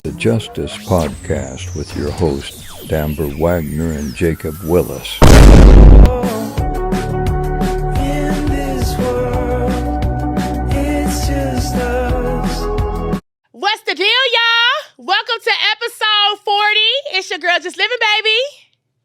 the Justice Podcast with your hosts, Amber Wagner and Jacob Willis. What's the deal, y'all? Welcome to episode 40. It's your girl, Just Living, baby.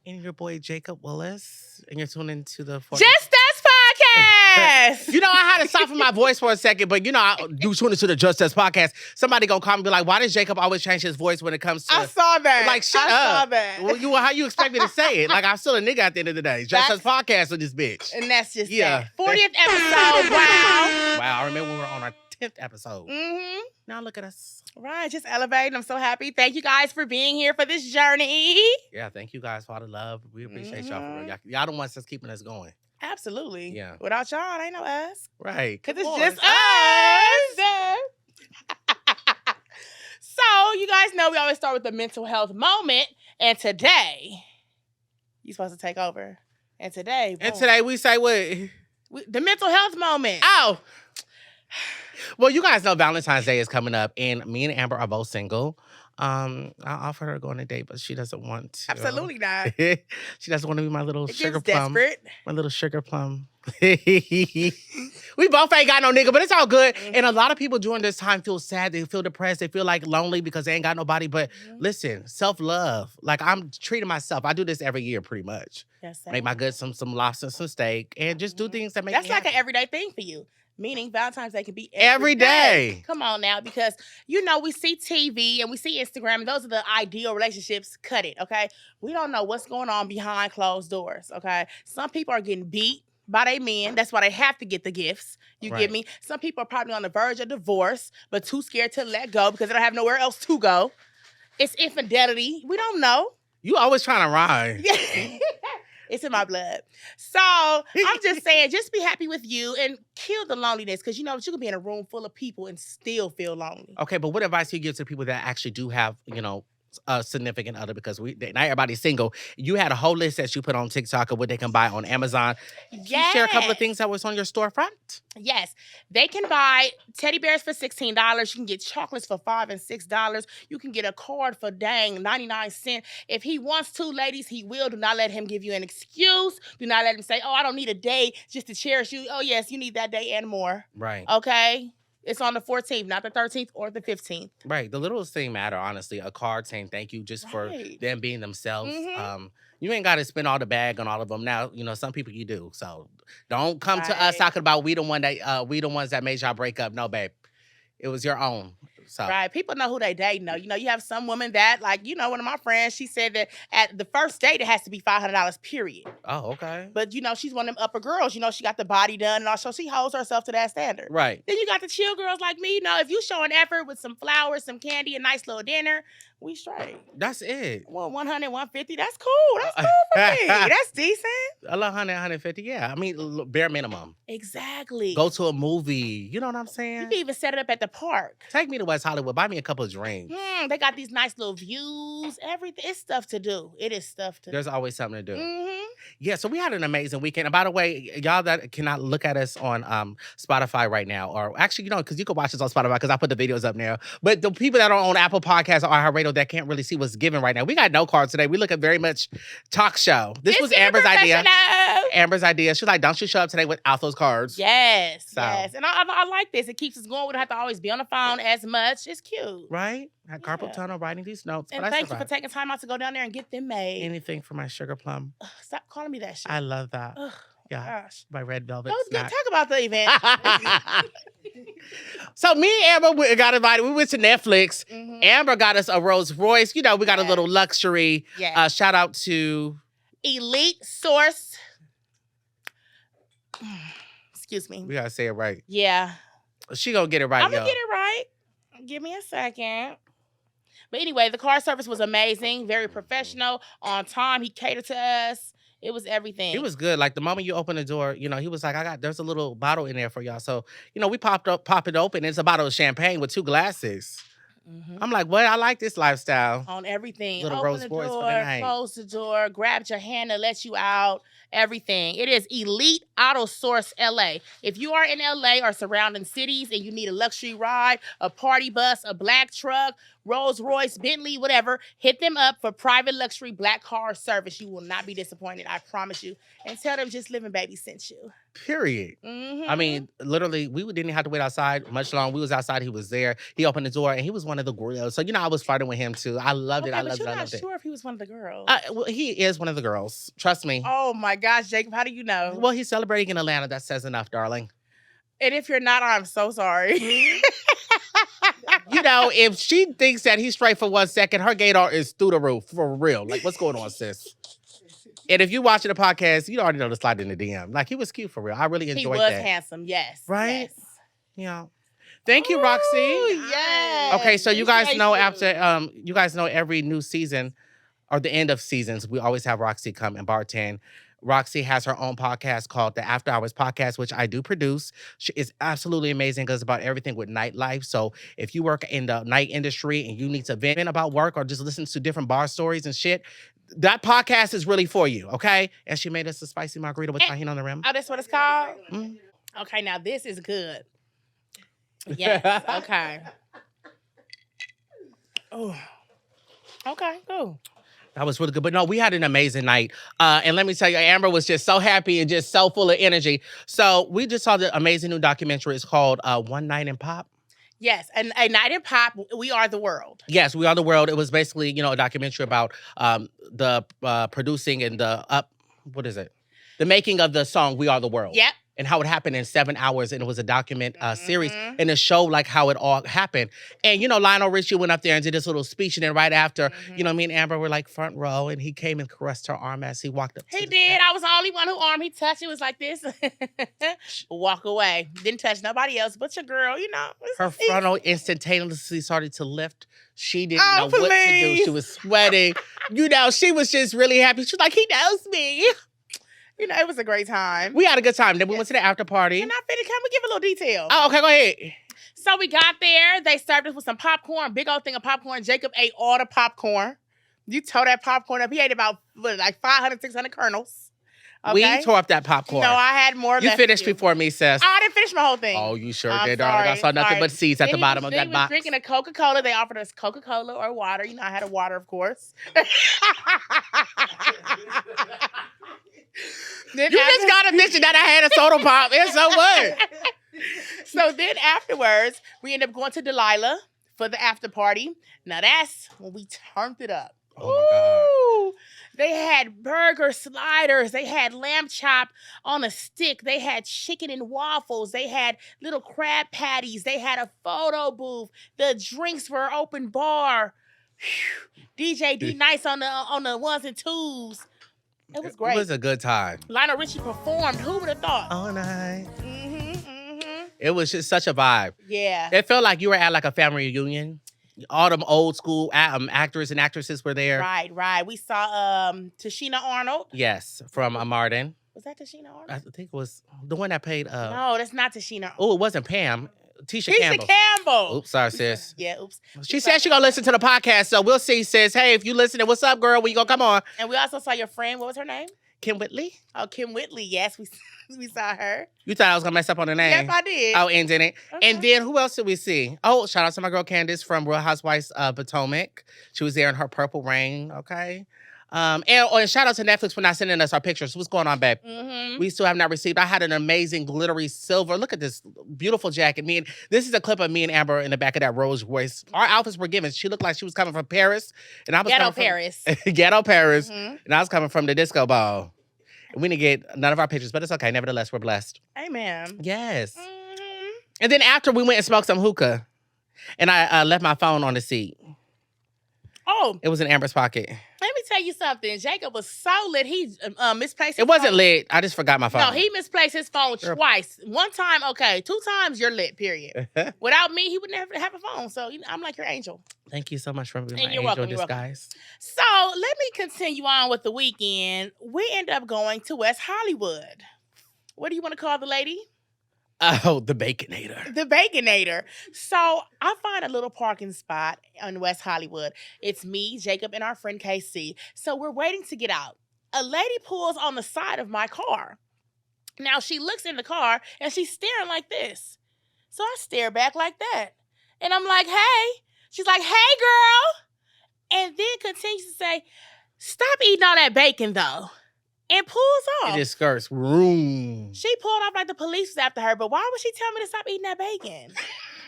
And your boy, Jacob Willis. And you're tuning into the... Just Us Podcast. You know, I had to soften my voice for a second, but you know, I do tune into the Just Us Podcast. Somebody gonna call me and be like, why does Jacob always change his voice when it comes to... I saw that. Like, shut up. I saw that. Well, how you expect me to say it? Like, I'm still a nigga at the end of the day. Just Us Podcast with this bitch. And that's just Yeah. that. 40th episode, wow. Wow, I remember we were on our 10th episode. Mm-hmm. Now look at us. Right, just elevating. I'm so happy. Thank you guys for being here for this journey. Yeah, thank you guys for all the love. We appreciate y'all for real. Y'all the ones that's keeping us going. Absolutely. Yeah. Without y'all, it ain't no us. Right. Because it's Come just on. us. So, you guys know we always start with the mental health moment. And today, you're supposed to take over. And today, boom, And today we say what? the mental health moment. Oh. Well, you guys know Valentine's Day is coming up, and me and Amber are both single. I offered her to go on a date, but she doesn't want to. Absolutely not. She doesn't want to be my little It sugar gets plum. desperate. My little sugar plum. We both ain't got no nigga, but it's all good. Mhm. And a lot of people during this time feel sad. They feel depressed. They feel like lonely because they ain't got nobody. But listen, self-love. Like, I'm treating myself. I do this every year pretty much. Yes, Make my good some lobster, some steak, and just do things that make That's me like happy. an everyday thing for you. Meaning Valentine's Day can be Every day. Come on now, because you know we see TV and we see Instagram, and those are the ideal relationships. Cut it, okay? We don't know what's going on behind closed doors, okay? Some people are getting beat by their men. That's why they have to get the gifts. You Right. get me? Some people are probably on the verge of divorce, but too scared to let go because they don't have nowhere else to go. It's infidelity. We don't know. You always trying to rhyme. It's in my blood. So I'm just saying, just be happy with you and kill the loneliness, because you know you can be in a room full of people and still feel lonely. Okay, but what advice do you give to people that actually do have, you know, a significant other? Because not everybody's single. You had a whole list that you put on TikTok of what they can buy on Amazon. Can you share a couple of things that was on your storefront? Yes, they can buy teddy bears for $16. You can get chocolates for $5 and $6. You can get a card for 99 cents. If he wants to, ladies, he will. Do not let him give you an excuse. Do not let him say, "Oh, I don't need a day just to cherish you." Oh, yes, you need that day and more. Right. Okay. It's on the 14th, not the 13th or the 15th. Right. The littlest thing matter, honestly. A card saying thank you just for Right. them being themselves. Mhm. You ain't got to spend all the bag on all of them. Now, you know, some people you do. So don't come to us Right. talking about we the ones that made y'all break up. No, babe. It was your own. So Right. People know who they dating, though. You know, you have some women that, like, you know, one of my friends, she said that at the first date, it has to be $500, period. Oh, okay. But, you know, she's one of them upper girls. You know, she got the body done and all, so she holds herself to that standard. Right. Then you got the chill girls like me. You know, if you showing effort with some flowers, some candy, a nice little dinner, we straight. That's it. Well, 100, 150, that's cool. That's cool for me. That's decent. A 100, 150. Yeah. I mean, bare minimum. Exactly. Go to a movie. You know what I'm You saying? can even set it up at the park. Take me to West Hollywood. Buy me a couple of drinks. They got these nice little views, everything. It's stuff to do. It is stuff to There's always something to do. do. Yeah, so we had an amazing weekend. And by the way, y'all that cannot look at us on Spotify right now, or actually, you know, because you can watch us on Spotify because I put the videos up now. But the people that are on Apple Podcasts or iHeartRadio that can't really see what's given right now, we got no cards today. We look at very much talk show. This was Amber's idea. Amber's idea. She's like, don't you show up today without those cards? Yes, So. yes. And I like this. It keeps us going. We don't have to always be on the phone as much. It's cute. Right? Had carpal Yeah. tunnel writing these notes. And but I thank you for survived. taking time out to go down there and get them made. Anything for my sugar plum. Stop calling me that shit. I love that. Ugh, Yeah. gosh. My red velvet Let's snack. talk about the event. So me and Amber got invited. We went to Netflix. Mhm. Amber got us a Rolls Royce. You know, we got a Yeah. little luxury. Yeah. Shout out to... Elite Source. Excuse me. We gotta say it right. Yeah. She gonna get it right, I'm y'all. going to get it right. Give me a second. But anyway, the car service was amazing. Very professional. On time. He catered to us. It was everything. It was good. Like the moment you open the door, you know, he was like, there's a little bottle in there for y'all. So, you know, we pop it open. It's a bottle of champagne with 2 glasses. Mhm. I'm like, what? I like this lifestyle. On everything. Little Open Rolls the Royce for door, the night. close the door, grabbed your hand to let you out, everything. It is Elite Auto Source LA. If you are in LA or surrounding cities and you need a luxury ride, a party bus, a black truck, Rolls Royce, Bentley, whatever, hit them up for private luxury black car service. You will not be disappointed. I promise you. And tell them Just Living Baby sent you. Period. Mm-hmm. I mean, literally, we didn't have to wait outside much long. We was outside. He was there. He opened the door, and he was one of the girls. So, you know, I was flirting with him, too. I loved it. I loved it. You're not sure if he was one of the girls. Well, he is one of the girls. Trust me. Oh, my gosh, Jacob, how do you know? Well, he's celebrating in Atlanta. That says enough, darling. And if you're not, I'm so sorry. You know, if she thinks that he's straight for 1 second, her gaydar is through the roof, for real. Like, what's going on, sis? And if you're watching the podcast, you already know to slide in the DM. Like, he was cute for real. I really enjoyed that. He was handsome, yes. Right? Yes. Yeah. Thank you, Roxy. Yes. Okay, so you guys know after, you guys know every new season or the end of seasons, we always have Roxy come and bartend. Roxy has her own podcast called the After Hours Podcast, which I do produce. She is absolutely amazing because it's about everything with nightlife. So if you work in the night industry and you need to vent about work or just listen to different bar stories and shit, that podcast is really for you, okay? And she made us a spicy margarita with tahini on the rim. Oh, that's what it's called? Mm. Okay, now this is good. Yes, okay. Oh, okay, cool. That was really good. But no, we had an amazing night. And let me tell you, Amber was just so happy and just so full of energy. So we just saw the amazing new documentary. It's called One Night in Pop. Yes, and A Night in Pop, We Are the World. Yes, We Are the World. It was basically, you know, a documentary about the producing and the making of the song We Are the World. Yep. And how it happened in 7 hours. And it was a document series. And it showed like how it all happened. And, you know, Lionel Richie went up there and did this little speech. And then right after, you know, me and Amber were like front row. And he came and caressed her arm as he walked up. He did. I was the only one who arm he touched. It was like this. Walk away. Didn't touch nobody else but your girl, you know. Her frontal instantaneously started to lift. She didn't know please. what to do. She was sweating. You know, she was just really happy. She was like, he knows me. You know, it was a great time. We had a good time. Then we went to the after party. Can we give a little detail? Oh, okay, go ahead. So we got there. They served us with some popcorn, big old thing of popcorn. Jacob ate all the popcorn. You tore that popcorn up. He ate about, like 500, 600 kernels. Okay? We tore up that popcorn. No, I had more You left finished here. before me, sis. I didn't finish my whole thing. Oh, you sure I'm did, darling. I saw nothing but seeds at the bottom of that box. He was drinking a Coca-Cola. They offered us Coca-Cola or water. You know, I had a water, of course. You just got to mention that I had a soda pop. And so what? So then afterwards, we ended up going to Delilah for the after party. Now that's when we turned it up. Oh, my God. They had burger sliders. They had lamb chop on a stick. They had chicken and waffles. They had little crab patties. They had a photo booth. The drinks were open bar. Whew. DJ D Nice on the ones and twos. It was great. It was a good time. Lionel Richie performed. Who would have thought? All night. It was just such a vibe. Yeah. It felt like you were at like a family reunion. All them old school actors and actresses were there. Right. We saw Tashina Arnold. Yes, from Martin. Was that Tashina Arnold? I think it was the one that played. No, that's not Tashina. Oh, it wasn't Pam. Tisha Campbell. Oops, sorry, sis. Yeah, oops. She said she gonna listen to the podcast, so we'll see, sis. Hey, if you listening, what's up, girl? When you gonna come on? And we also saw your friend. What was her name? Kim Whitley. Oh, Kim Whitley. Yes, we saw her. You thought I was gonna mess up on the name? Yes, I did. Oh, and didn't. Okay. And then who else did we see? Oh, shout out to my girl Candace from Real Housewives of Potomac. She was there in her purple rain. Okay. And shout out to Netflix for not sending us our pictures. What's going on, babe? We still have not received. I had an amazing glittery silver. Look at this beautiful jacket. This is a clip of me and Amber in the back of that Rolls Royce. Our outfits were given. She looked like she was coming from Paris, and I was Ghetto coming from Paris. Ghetto Paris, and I was coming from the disco ball. We didn't get none of our pictures, but it's okay. Nevertheless, we're blessed. Amen. Yes. And then after we went and smoked some hookah, and I left my phone on the seat. Oh, It was in Amber's pocket. let me tell you something. Jacob was so lit. He misplaced his It wasn't phone. lit. I just forgot my phone. No, he misplaced his phone Girl. twice. One time, okay. 2 times, you're lit, period. Without me, he would never have a phone. So I'm like your angel. Thank you so much for being And my you're angel welcome, in you're welcome. disguise. So let me continue on with the weekend. We end up going to West Hollywood. What do you want to call the lady? Oh, the Baconator. The Baconator. So I find a little parking spot in West Hollywood. It's me, Jacob, and our friend KC. So we're waiting to get out. A lady pulls on the side of my car. Now she looks in the car and she's staring like this. So I stare back like that. And I'm like, hey. She's like, hey, girl. And then continues to say, stop eating all that bacon, though. And pulls off. And his skirt's room. She pulled off like the police was after her. But why would she tell me to stop eating that bacon?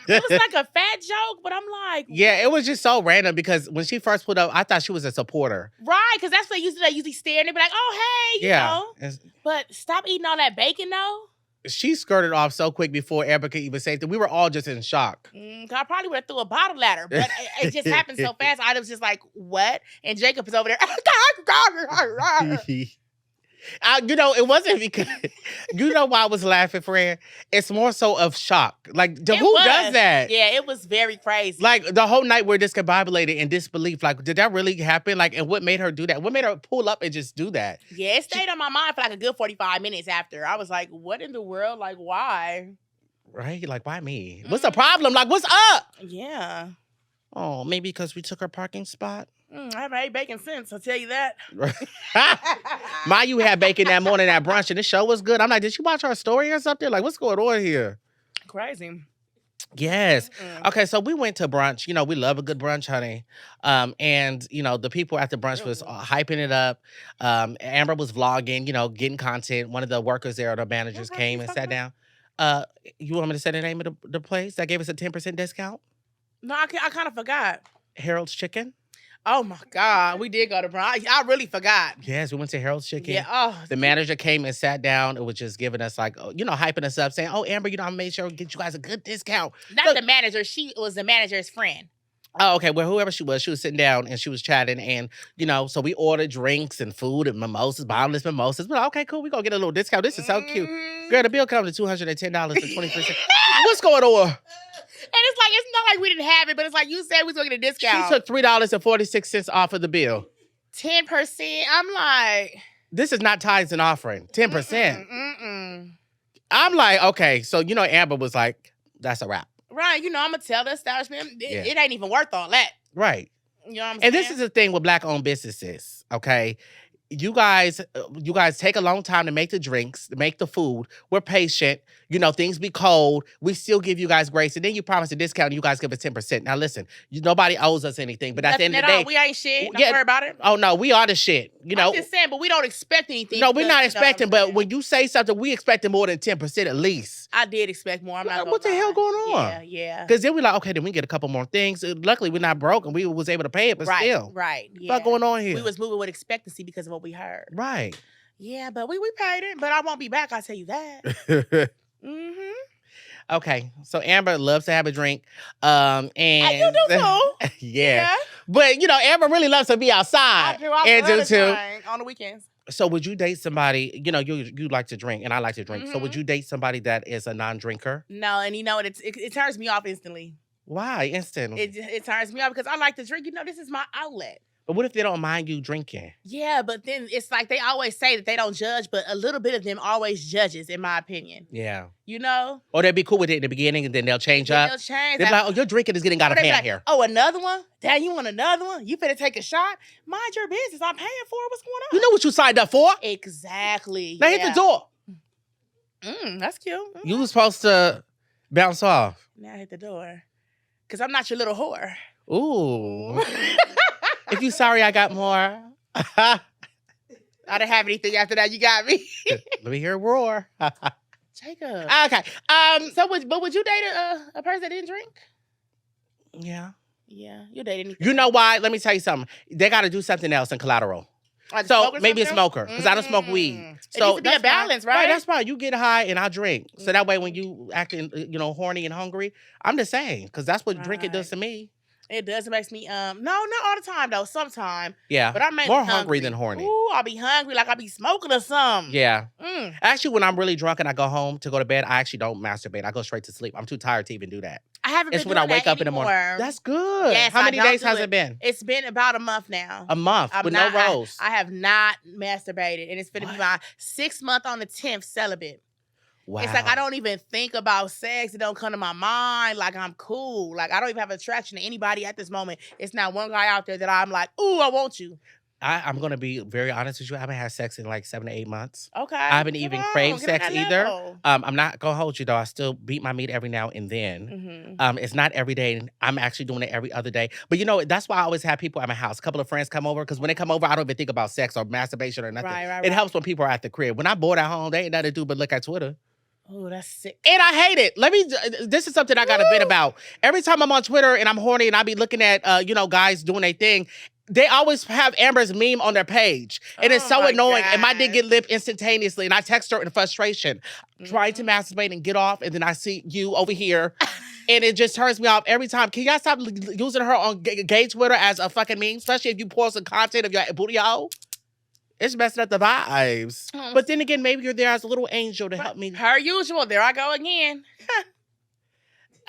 It was like a fat joke, but I'm like... Yeah, it was just so random because when she first pulled up, I thought she was a supporter. Right, because that's what they usually stare and they be like, oh, hey, you know. But stop eating all that bacon, though. She skirted off so quick before Amber could even say it. We were all just in shock. I probably would have threw a bottle at her, but it just happened so fast. I was just like, what? And Jacob is over there. It wasn't because, you know why I was laughing, friend? It's more so of shock. Like, who does that? Yeah, it was very crazy. Like, the whole night we're discombobulated in disbelief. Like, did that really happen? Like, and what made her do that? What made her pull up and just do that? Yeah, it stayed on my mind for like a good 45 minutes after. I was like, what in the world? Like, why? Right? Like, why me? What's the problem? Like, what's up? Yeah. Oh, maybe because we took her parking spot? I haven't ate bacon since, I'll tell you that. You had bacon that morning at brunch, and the show was good. I'm like, did she watch our story or something? Like, what's going on here? Crazy. Yes. Okay, so we went to brunch. You know, we love a good brunch, honey. And, you know, the people at the brunch was hyping it up. Amber was vlogging, you know, getting content. One of the workers there, or the managers, came and sat down. You want me to say the name of the place that gave us a 10% discount? No, I kind of forgot. Harold's Chicken. Oh my God, we did go to brunch. I really forgot. Yes, we went to Harold's Chicken. Yeah. Oh, the manager came and sat down. It was just giving us like, you know, hyping us up, saying, "Oh, Amber, you know, I made sure to get you guys a good discount." Not the manager. She was the manager's friend. Oh, okay. Well, whoever she was sitting down and she was chatting, and you know, so we ordered drinks and food and mimosas, bottomless mimosas. But okay, cool. We gonna get a little discount. This is so cute, girl. The bill comes to $210 and 20%. What's going on? And it's not like we didn't have it, but it's like you said we was gonna get a discount. She took $3.46 off of the bill. 10%. I'm like, this is not tithes and offering. 10%. I'm like, okay, so you know, Amber was like, that's a wrap. Right, you know, I'm gonna tell the establishment it ain't even worth all that. Right. You know what I'm saying? And this is the thing with Black-owned businesses, okay? You guys take a long time to make the drinks, to make the food. We're patient. You know, things be cold. We still give you guys grace. And then you promise a discount and you guys give us 10%. Now, listen, nobody owes us anything. But at the end of the day, we ain't shit. Don't worry about it. Oh, no, we are the shit. You know, I'm just saying, but we don't expect anything. No, we're not expecting. But when you say something, we expecting more than 10% at least. I did expect more. I'm not gonna what the hell going on? Yeah. Because then we're like, okay, then we get a couple more things. Luckily, we're not broke and we was able to pay it, but still. Right. Yeah. What's going on here? We was moving with expectancy because of what we heard. Right. Yeah, but we paid it. But I won't be back, I'll tell you that. Okay, so Amber loves to have a drink. And you do too. Yeah. But, you know, Amber really loves to be outside. I do too. On the weekends. So would you date somebody, you know, you like to drink and I like to drink. So would you date somebody that is a non-drinker? No, and you know what? It turns me off instantly. Why instantly? It turns me off because I like to drink. You know, this is my outlet. But what if they don't mind you drinking? Yeah, but then it's like they always say that they don't judge, but a little bit of them always judges, in my opinion. Yeah. You know? Or they'll be cool with it in the beginning and then they'll change up. They'll change. They're like, oh, your drinking is getting out of hand here. Oh, another one? Dad, you want another one? You finna take a shot? Mind your business. I'm paying for it. What's going on? You know what you signed up for? Exactly. Now hit the door. That's cute. You was supposed to bounce off. Now hit the door. Because I'm not your little whore. Ooh. If you sorry I got more. I didn't have anything after that. You got me. Let me hear a roar. Jacob. Okay. Would you date a person that didn't drink? Yeah. Yeah. You date anything. You know why? Let me tell you something. They got to do something else in collateral. So maybe a smoker, because I don't smoke weed. So it needs to be a balance, right? Right, that's fine. You get high and I drink. So that way when you acting, you know, horny and hungry, I'm the same. Because that's what drinking does to me. It does. It makes me, no, not all the time, though. Sometime. Yeah. But I'm more hungry than horny. Ooh, I'll be hungry like I'll be smoking or something. Yeah. Actually, when I'm really drunk and I go home to go to bed, I actually don't masturbate. I go straight to sleep. I'm too tired to even do that. I haven't been doing that. It's when I wake up in the morning. That's good. Yes, How many days has it been? It's been about a month now. A month with no rose. I have not masturbated. And it's going to be my 6th month on the 10th celibate. Wow. It's like I don't even think about sex. It don't come to my mind. Like I'm cool. Like I don't even have attraction to anybody at this moment. It's not one guy out there that I'm like, ooh, I want you. I'm gonna be very honest with you. I haven't had sex in like 7 to 8 months. Okay. I haven't even craved get on sex that either. level. I'm not gonna hold you though. I still beat my meat every now and then. It's not every day. I'm actually doing it every other day. But you know, that's why I always have people at my house. A couple of friends come over because when they come over, I don't even think about sex or masturbation or nothing. Right. It helps when people are at the crib. When I'm bored at home, they ain't nothing to do but look at Twitter. Oh, that's sick. And I hate it. This is something I got to vent about. Every time I'm on Twitter and I'm horny and I be looking at, guys doing their thing, they always have Amber's meme on their page. And it's so annoying. And my dick get lit instantaneously. And I text her in frustration, trying to masturbate and get off. And then I see you over here. And it just turns me off every time. Can y'all stop using her on gay Twitter as a fucking meme? Especially if you post some content of your booty hole. It's messing up the vibes. But then again, maybe you're there as a little angel to help me. Per usual. There I go again.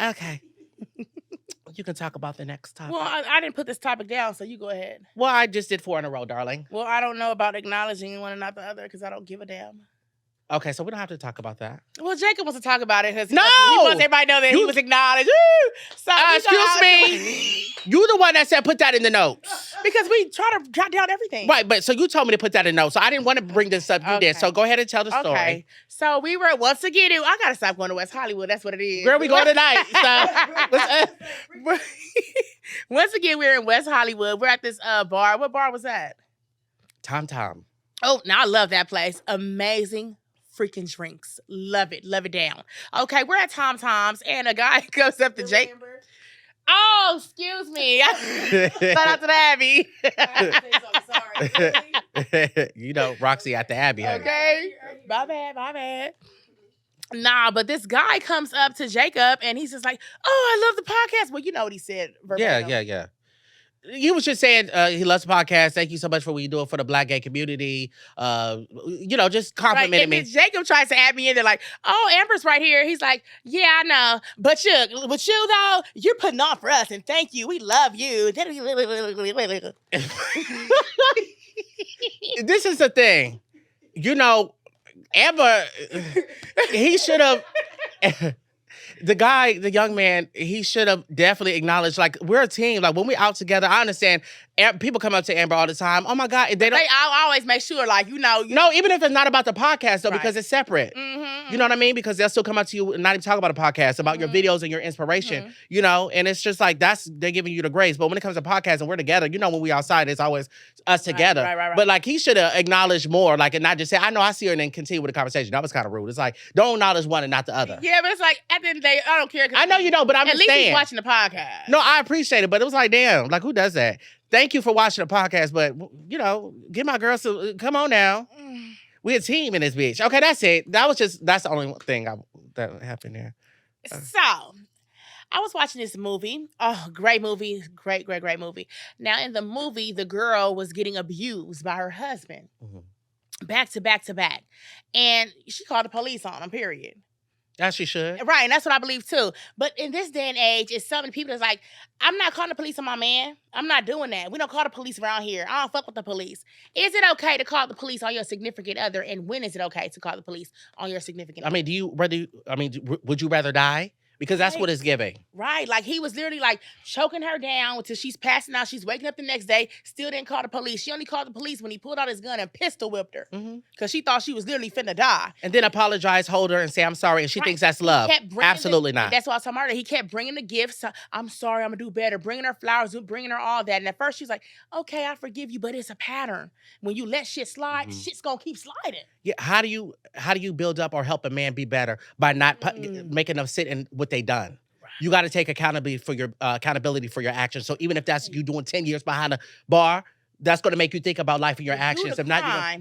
Okay. You can talk about the next topic. Well, I didn't put this topic down, so you go ahead. Well, I just did 4 in a row, darling. Well, I don't know about acknowledging one and not the other because I don't give a damn. Okay, so we don't have to talk about that. Well, Jacob wants to talk about it because No! he wants everybody to know that he was acknowledged. Woo! So Excuse me. You the one that said put that in the notes. Because we try to jot down everything. Right, but so you told me to put that in notes, so I didn't want to bring this up. You did, so go ahead and tell the story. Okay, so we were, once again, I got to stop going to West Hollywood. That's what it is. Girl, we going tonight. So, once again, we're in West Hollywood. We're at this bar. What bar was that? Tom. Oh, now I love that place. Amazing freaking drinks. Love it. Love it down. Okay, we're at Tom Tom's, and a guy goes up to Jake. Oh, excuse me. Shout out to the Abbey. Sorry. You know, Roxy at the Abbey. Honey. Okay. My bad. Nah, but this guy comes up to Jacob, and he's just like, oh, I love the podcast. Well, you know what he said. Verbatim. Yeah. He was just saying he loves the podcast. Thank you so much for what you do for the Black gay community. Just complimenting me. And Jacob tries to add me in there like, oh, Amber's right here. He's like, yeah, I know. But you though, you're putting on for us. And thank you. We love you. This is the thing. Amber, he should have... The young man, he should have definitely acknowledged, like, we're a team. Like, when we're out together, I understand people come up to Amber all the time. Oh, my God. I'll always make sure, like, No, even if it's not about the podcast, though, right. Because it's separate. Mm-hmm. You know what I mean? Because they'll still come up to you and not even talk about a podcast, about your videos and your inspiration, and it's just like, they're giving you the grace. But when it comes to podcasts and we're together, when we outside, it's always us together. Right. But, like, he should have acknowledged more, like, and not just say, I know, I see her, and then continue with the conversation. That was kind of rude. It's like, don't acknowledge one and not the other. Yeah, but it's like, at the end of the day, I don't care. I know you don't, but I'm just saying. At least he's watching the podcast. No, I appreciate it, but it was like, damn, like, who does that? Thank you for watching the podcast, but, give my girls come on now. We're a team in this bitch. Okay, that's it. That's the only thing that happened there. So, I was watching this movie. Oh, great movie. Great movie. Now, in the movie, the girl was getting abused by her husband. Back to back. And she called the police on him, period. As she should. Right, and that's what I believe too. But in this day and age, it's so many people that's like, I'm not calling the police on my man. I'm not doing that. We don't call the police around here. I don't fuck with the police. Is it okay to call the police on your significant other? And when is it okay to call the police on your significant other? Would you rather die? Because that's what it's giving. Right. Like, he was literally, like, choking her down until she's passing out. She's waking up the next day, still didn't call the police. She only called the police when he pulled out his gun and pistol whipped her. Because she thought she was literally finna die. And then apologize, hold her, and say, I'm sorry. And she thinks that's love. Absolutely not. That's why I told her. He kept bringing the gifts. I'm sorry, I'm going to do better. Bringing her flowers, bringing her all that. And at first, she's like, okay, I forgive you, but it's a pattern. When you let shit slide, shit's going to keep sliding. Yeah. How do you build up or help a man be better by not making them sit in what they done? You got to take accountability for your actions. So even if that's you doing 10 years behind a bar, that's going to make you think about life and your actions. If not,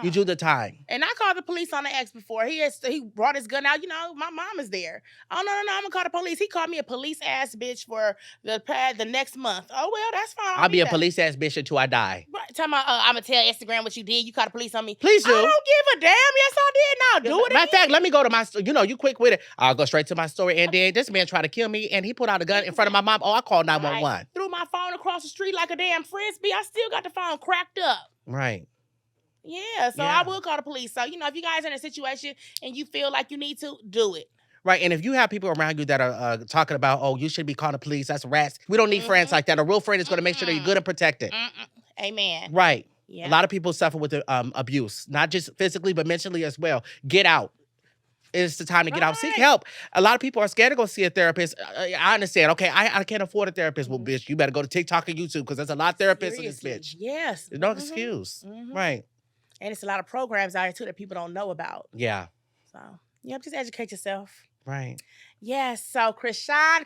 you do the time. And I called the police on the ex before. He brought his gun out. My mom is there. Oh, no, I'm going to call the police. He called me a police-ass bitch for the next month. Oh, well, that's fine. I'll be a police-ass bitch until I die. Right. Tell me, I'm going to tell Instagram what you did. You called the police on me. Please do. I don't give a damn. Yes, I did. Now do it Matter of fact, let me go to my, you quick with it. I'll go straight to my story. And then this man tried to kill me, and he pulled out a gun in front of my mom. Oh, I called 911. Right. Threw my phone across the street like a damn Frisbee. I still got the phone cracked up. Right. Yeah, so I will call the police. So, if you guys are in a situation and you feel like you need to, do it. Right, and if you have people around you that are talking about, oh, you should be calling the police, that's rats. We don't need friends like that. A real friend is going to make sure that you're good and protected. Amen. Right. Yeah. A lot of people suffer with abuse, not just physically, but mentally as well. Get out. It's the time to get out. Seek help. A lot of people are scared to go see a therapist. I understand. Okay, I can't afford a therapist. Well, bitch, you better go to TikTok and YouTube because there's a lot of therapists in this bitch. Yes. There's no excuse. Right. And it's a lot of programs out here too that people don't know about. Yeah. So, just educate yourself. Right. Yes. So Krishan.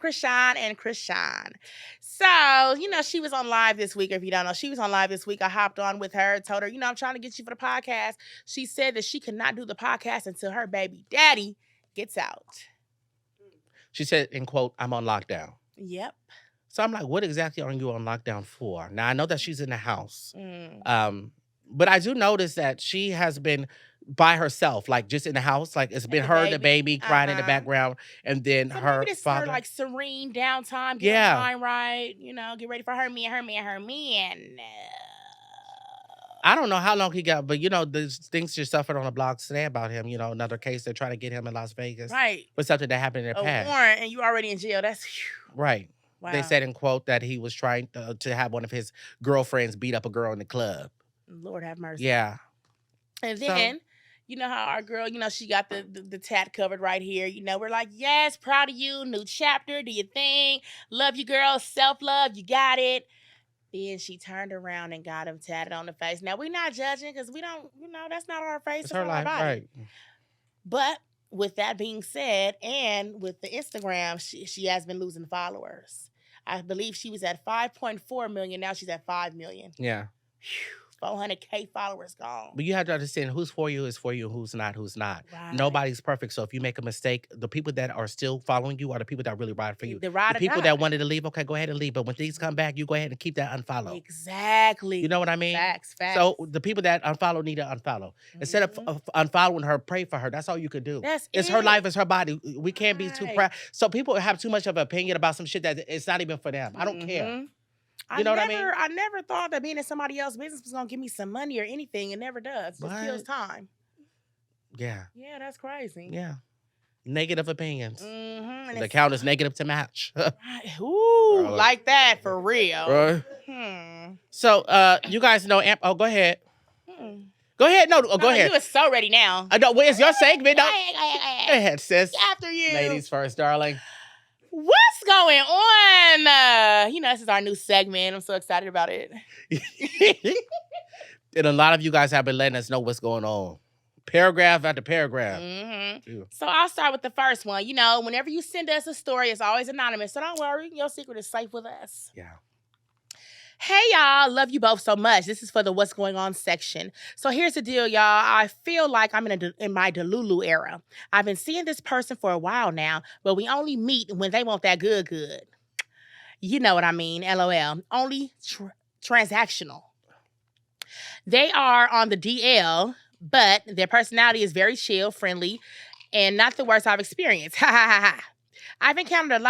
So, she was on live this week. If you don't know, she was on live this week. I hopped on with her, told her, I'm trying to get you for the podcast. She said that she cannot do the podcast until her baby daddy gets out. She said, in quote, I'm on lockdown. Yep. So I'm like, what exactly are you on lockdown for? Now, I know that she's in the house. But I do notice that she has been by herself, like just in the house. Like it's been her and the baby crying in the background. And then so her maybe this father. Her, like serene downtime, get her mind right, get ready for her man. I don't know how long he got, but there's things just suffered on the blogs today about him. Another case they're trying to get him in Las Vegas. Right. But something that happened in the past. Warrant, and you already in jail. That's right. Wow. They said in quote that he was trying to have one of his girlfriends beat up a girl in the club. Lord have mercy. Yeah. And then, how our girl, she got the tat covered right here. We're like, yes, proud of you. New chapter. Do your thing. Love you, girl. Self-love. You got it. Then she turned around and got him tatted on the face. Now, we're not judging because we don't, that's not our face. It's her life, right. But with that being said, and with the Instagram, she has been losing followers. I believe she was at 5.4 million. Now she's at 5 million. Yeah. 400K followers gone. But you have to understand who's for you is for you, who's not. Right. Nobody's perfect. So if you make a mistake, the people that are still following you are the people that really ride for you. The people that wanted to leave, okay, go ahead and leave. But when things come back, you go ahead and keep that unfollow. Exactly. You know what I mean? Facts. So the people that unfollow need to unfollow. Instead of unfollowing her, pray for her. That's all you could do. It's her life, it's her body. We can't be too proud. So people have too much of an opinion about some shit that it's not even for them. I don't care. You know what I mean? I never thought that being in somebody else's business was going to give me some money or anything. It never does. It just kills time. Yeah. Yeah, that's crazy. Yeah. Negative opinions. The count is negative to match. Ooh, like that for real. Right. So, you guys know, go ahead. Go ahead. No, go ahead. You are so ready now. I know. Where's your segment? Go ahead, sis. After you. Ladies first, darling. What's going on? This is our new segment. I'm so excited about it. And a lot of you guys have been letting us know what's going on. Paragraph after paragraph. So I'll start with the first one. Whenever you send us a story, it's always anonymous. So don't worry. Your secret is safe with us. Yeah. Hey, y'all. Love you both so much. This is for the What's Going On section. So here's the deal, y'all. I feel like I'm in my Delulu era. I've been seeing this person for a while now, but we only meet when they want that good. You know what I mean, LOL. Only transactional. They are on the DL, but their personality is very chill, friendly, and not the worst I've experienced. Ha ha ha ha. I've encountered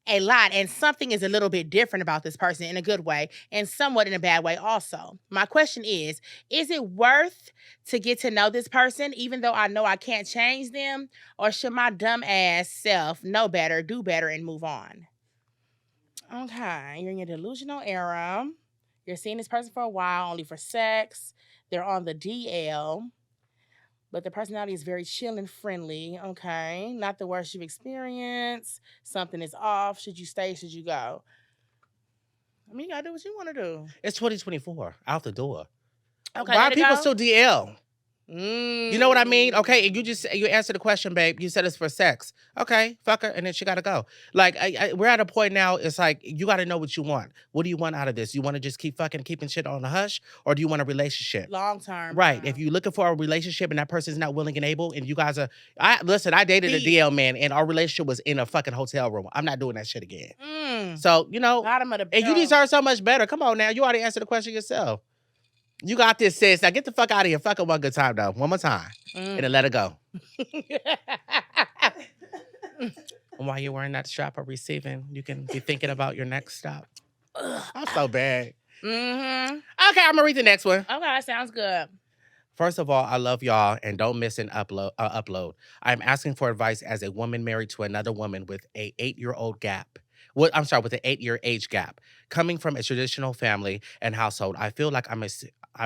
a lot, and something is a little bit different about this person in a good way and somewhat in a bad way also. My question is it worth to get to know this person even though I know I can't change them, or should my dumb ass self know better, do better, and move on? Okay, you're in your delusional era. You're seeing this person for a while, only for sex. They're on the DL. But the personality is very chill and friendly. Okay. Not the worst you've experienced. Something is off. Should you stay? Should you go? I mean, you gotta do what you want to do. It's 2024. Out the door. Okay. Why are people still DL? You know what I mean? Okay, and you answered the question, babe. You said it's for sex. Okay, fuck her, and then she gotta go. Like, we're at a point now, it's like, you gotta know what you want. What do you want out of this? You wanna just keep keeping shit on the hush? Or do you want a relationship? Long term. Right. If you're looking for a relationship and that person's not willing and able, and you guys are... I dated a DL man, and our relationship was in a fucking hotel room. I'm not doing that shit again. So, Bottom of the and you deserve so much better. Come on now, you already answered the question yourself. You got this, sis. Now get the fuck out of here. Fuck it one good time, though. One more time. And then let it go. And while you're wearing that strap or receiving, you can be thinking about your next stop. I'm so bad. Okay, I'm going to read the next one. Okay, sounds good. First of all, I love y'all and don't miss an upload. I'm asking for advice as a woman married to another woman with a 8-year-old gap. With the 8-year age gap. Coming from a traditional family and household, I feel like I'm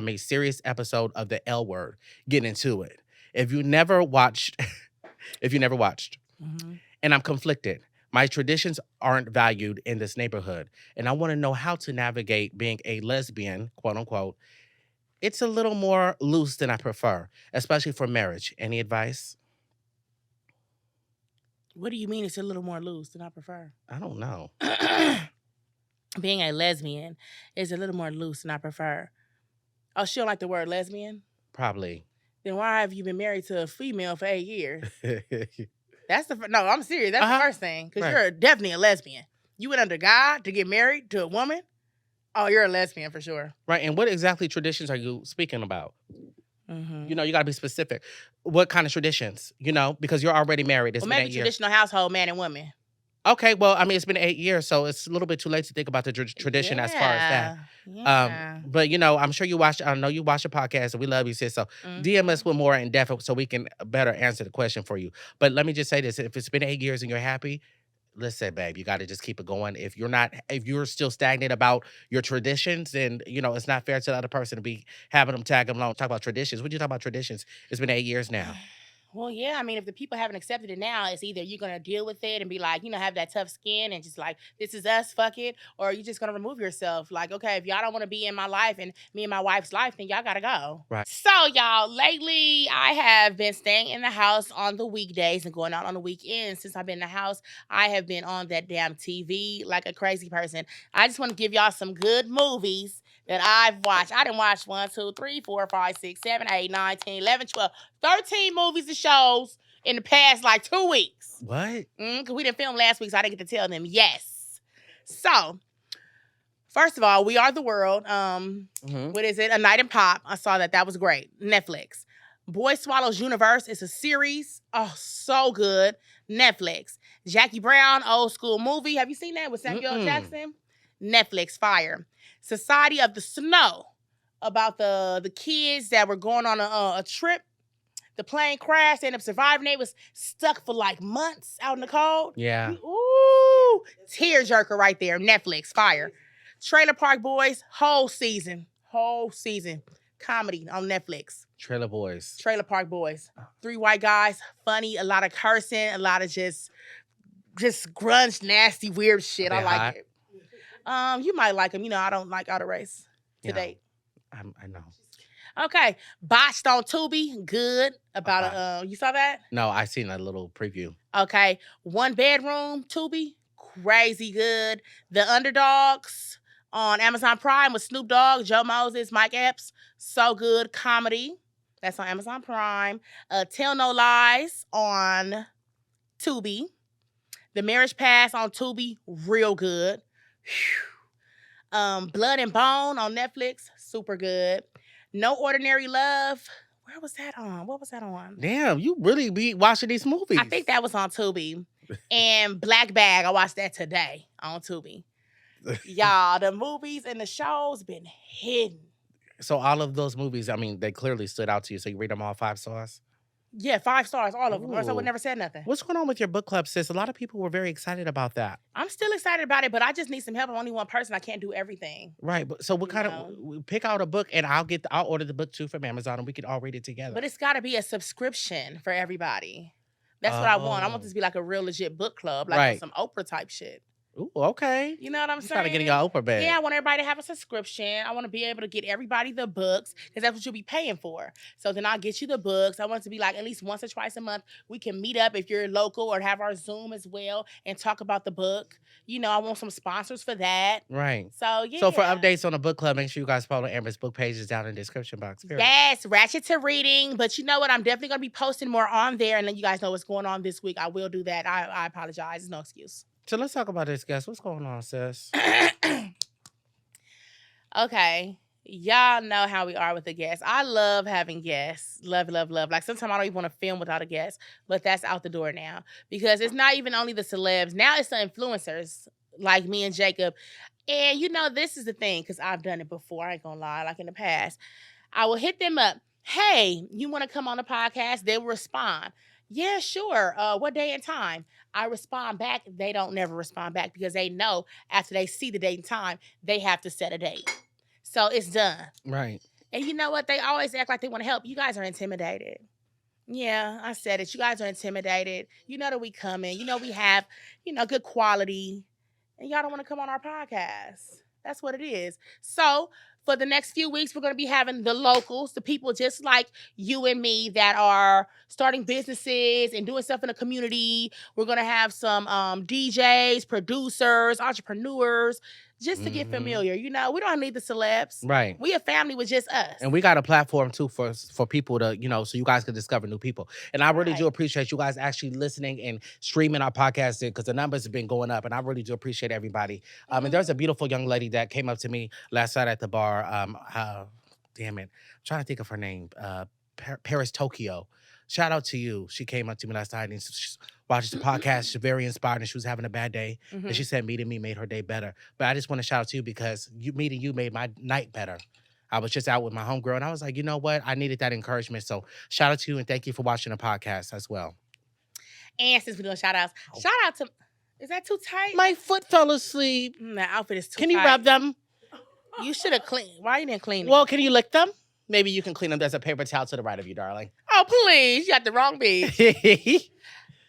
a serious episode of the L Word. Get into it. If you never watched, Mhm. and I'm conflicted. My traditions aren't valued in this neighborhood, and I want to know how to navigate being a lesbian, quote unquote. It's a little more loose than I prefer, especially for marriage. Any advice? What do you mean it's a little more loose than I prefer? I don't know. Being a lesbian is a little more loose than I prefer. Oh, she don't like the word lesbian? Probably. Then why have you been married to a female for 8 years? That's no, I'm serious. That's the first thing. Because Right. you're definitely a lesbian. You went under God to get married to a woman? Oh, you're a lesbian for sure. Right. And what exactly traditions are you speaking about? Mm-hmm. You know, you got to be specific. What kind of traditions? You know, because you're already married. It's Well, been maybe 8 years. traditional household, man and woman. Okay, well, I mean, it's been 8 years, so it's a little bit too late to think about the tradition as far as that. Yeah. But you know, I'm sure you watch. I know you watch the podcast, and we love you, sis. So DM us with more in depth, so we can better answer the question for you. But let me just say this: if it's been 8 years and you're happy, listen, babe, you got to just keep it going. If you're still stagnant about your traditions, then you know it's not fair to the other person to be having them tag them along. Talk about traditions. What do you talk about traditions? It's been 8 years now. Well, yeah, I mean, if the people haven't accepted it now, it's either you're going to deal with it and be like, have that tough skin and just like, this is us, fuck it, or you're just going to remove yourself. Like, okay, if y'all don't want to be in my life and me and my wife's life, then y'all got to go. Right. So, y'all, lately I have been staying in the house on the weekdays and going out on the weekends. Since I've been in the house, I have been on that damn TV like a crazy person. I just want to give y'all some good movies that I've watched. I didn't watch 1, 2, 3, 4, 5, 6, 7, 8, 9, 10, 11, 12, 13 movies and shows in the past like 2 weeks. What? Because we didn't film last week, so I didn't get to tell them yes. So, first of all, We Are the World. What is it? A Night in Pop. I saw that. That was great. Netflix. Boy Swallows Universe is a series. Oh, so good. Netflix. Jackie Brown, old school movie. Have you seen that with Samuel L. Jackson? Netflix, fire. Society of the Snow, about the kids that were going on a trip. The plane crashed, they ended up surviving. They was stuck for like months out in the cold. Yeah. Ooh, tearjerker right there. Netflix, fire. Trailer Park Boys, whole season. Comedy on Netflix. Trailer Boys. Trailer Park Boys. 3 white guys, funny, a lot of cursing, a lot of just grunge, nasty, weird shit. I like it. You might like them. I don't like Outer Race to date. I know. Okay. Botched on Tubi. Good. About you saw that? No, I seen a little preview. Okay. 1 Bedroom Tubi. Crazy good. The Underdogs on Amazon Prime with Snoop Dogg, Joe Moses, Mike Epps. So good. Comedy. That's on Amazon Prime. Tell No Lies on Tubi. The Marriage Pass on Tubi. Real good. Blood and Bone on Netflix, super good. No Ordinary Love, where was that on? What was that on? Damn, you really be watching these movies. I think that was on Tubi. And Black Bag, I watched that today on Tubi. Y'all, the movies and the shows been hidden. So all of those movies, I mean, they clearly stood out to you. So you rate them all 5 stars? Yeah, 5 stars, all of them. Or else I Ooh. would never said nothing. What's going on with your book club, sis? A lot of people were very excited about that. I'm still excited about it, but I just need some help. I'm only one person. I can't do everything. Right. But so what kind of pick out a book and I'll order the book too from Amazon and we can all read it together. But it's got to be a subscription for everybody. That's what I want. I want this to be like a real legit book club, like some Oprah type shit. Ooh, okay. You know what I'm saying? Trying to get in your Oprah bag. Yeah, I want everybody to have a subscription. I want to be able to get everybody the books because that's what you'll be paying for. So then I'll get you the books. I want it to be like at least once or twice a month. We can meet up if you're local or have our Zoom as well and talk about the book. I want some sponsors for that. Right. So, yeah. So for updates on the book club, make sure you guys follow Amber's book pages down in the description box. Period. Yes, Ratchet to Reading. But you know what? I'm definitely going to be posting more on there and let you guys know what's going on this week. I will do that. I apologize. There's no excuse. So let's talk about this, guys. What's going on, sis? Okay. Y'all know how we are with the guests. I love having guests. Love, love, love. Like sometimes I don't even want to film without a guest, but that's out the door now because it's not even only the celebs. Now it's the influencers like me and Jacob. And this is the thing because I've done it before. I ain't gonna lie. Like in the past, I will hit them up. Hey, you want to come on the podcast? They will respond. Yeah, sure. What day and time? I respond back. They don't never respond back because they know after they see the date and time, they have to set a date. So it's done. Right. And you know what? They always act like they want to help. You guys are intimidated. Yeah, I said it. You guys are intimidated. You know that we coming. You know we have, good quality. And y'all don't want to come on our podcast. That's what it is. So for the next few weeks, we're going to be having the locals, the people just like you and me that are starting businesses and doing stuff in the community. We're going to have some DJs, producers, entrepreneurs, just to get familiar. We don't need the celebs. Right. We a family with just us. And we got a platform too for people to, so you guys can discover new people. And I really do appreciate you guys actually listening and streaming our podcast because the numbers have been going up. And I really do appreciate everybody. And there's a beautiful young lady that came up to me last night at the bar. Damn it. I'm trying to think of her name. Paris Tokyo. Shout out to you. She came up to me last night and she watched the podcast. She's very inspired and she was having a bad day. And she said meeting me made her day better. But I just want to shout out to you because meeting you made my night better. I was just out with my homegirl and I was like, you know what? I needed that encouragement. So shout out to you and thank you for watching the podcast as well. And since we're doing shout outs, shout out to, is that too tight? My foot fell asleep. That outfit is too tight. Can you rub them? You should have cleaned. Why you didn't clean it? Well, can you lick them? Maybe you can clean them. There's a paper towel to the right of you, darling. Oh, please. You got the wrong bitch.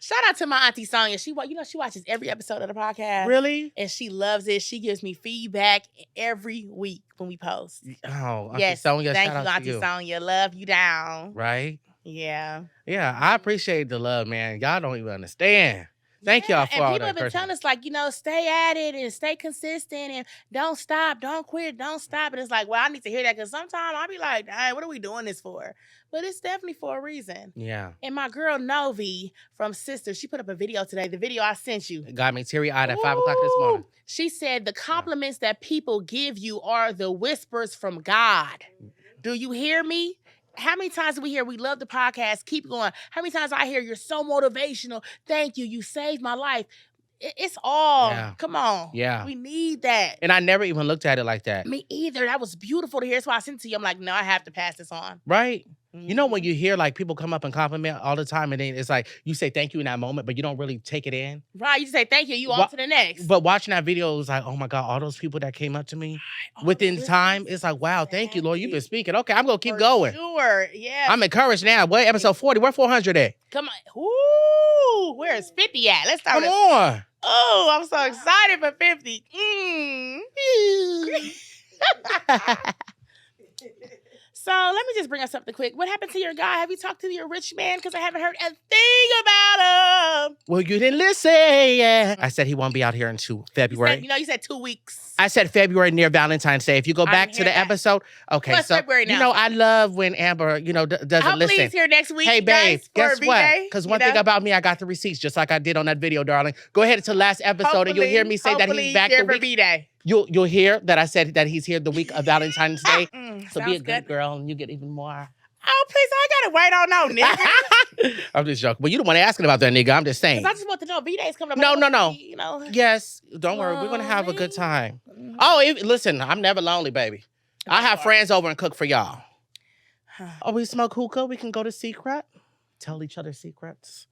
Shout out to my auntie Sonia. She watches every episode of the podcast. Really? And she loves it. She gives me feedback every week when we post. Oh, Auntie yes. Sonia, thank shout you, out Auntie to you. Sonia. Love you down. Right? Yeah. Yeah, I appreciate the love, man. Y'all don't even understand. Thank y'all for all that. And people have been telling us, stay at it and stay consistent and don't stop, don't quit, don't stop. And it's like, well, I need to hear that because sometimes I'll be like, hey, what are we doing this for? But it's definitely for a reason. Yeah. And my girl Novi from Sisters, she put up a video today, the video I sent you. It got me teary-eyed at 5 o'clock this morning. She said the compliments that people give you are the whispers from God. Do you hear me? How many times do we hear we love the podcast? Keep going. How many times I hear you're so motivational? Thank you. You saved my life. It's all. Yeah. Come on. Yeah. We need that. And I never even looked at it like that. Me either. That was beautiful to hear. That's why I sent it to you. I'm like, no, I have to pass this on. Right? You know when you hear like people come up and compliment all the time and then it's like you say thank you in that moment, but you don't really take it in. Right. You say thank you. You on to the next. But watching that video, it was like, oh my God, all those people that came up to me within time, it's like, wow, thank you, Lord. You've been speaking. Okay, I'm going to keep going. Sure. Yeah. I'm encouraged now. What? Episode 40. Where 400 at? Come on. Ooh. Where is 50 at? Let's start. Come on. Oh, I'm so excited for 50. So let me just bring us something quick. What happened to your guy? Have you talked to your rich man? Because I haven't heard a thing about him. Well, you didn't listen. Yeah. I said he won't be out here until February. You said 2 weeks. I said February near Valentine's Day. If you go back to the episode, okay. What's so February now? I love when Amber, doesn't listen. Hopefully he's here next week. Hey, babe, guess what? VJ, Because one thing about me, I got the receipts, just like I did on that video, darling. Go ahead to last episode and you'll hear me say that he's back the week. V-Day. You'll hear that I said that he's here the week of Valentine's Day. So be a good good girl and you get even more. Oh, please, I gotta wait on no nigga. I'm just joking. But you the one asking about that nigga. I'm just saying. I just want to know V-Day's coming up. No. Yes. Don't worry. We're going to have a good time. Listen, I'm never lonely, baby. I have friends over and cook for y'all. Oh, we smoke hookah. We can go to Secret. Tell each other secrets.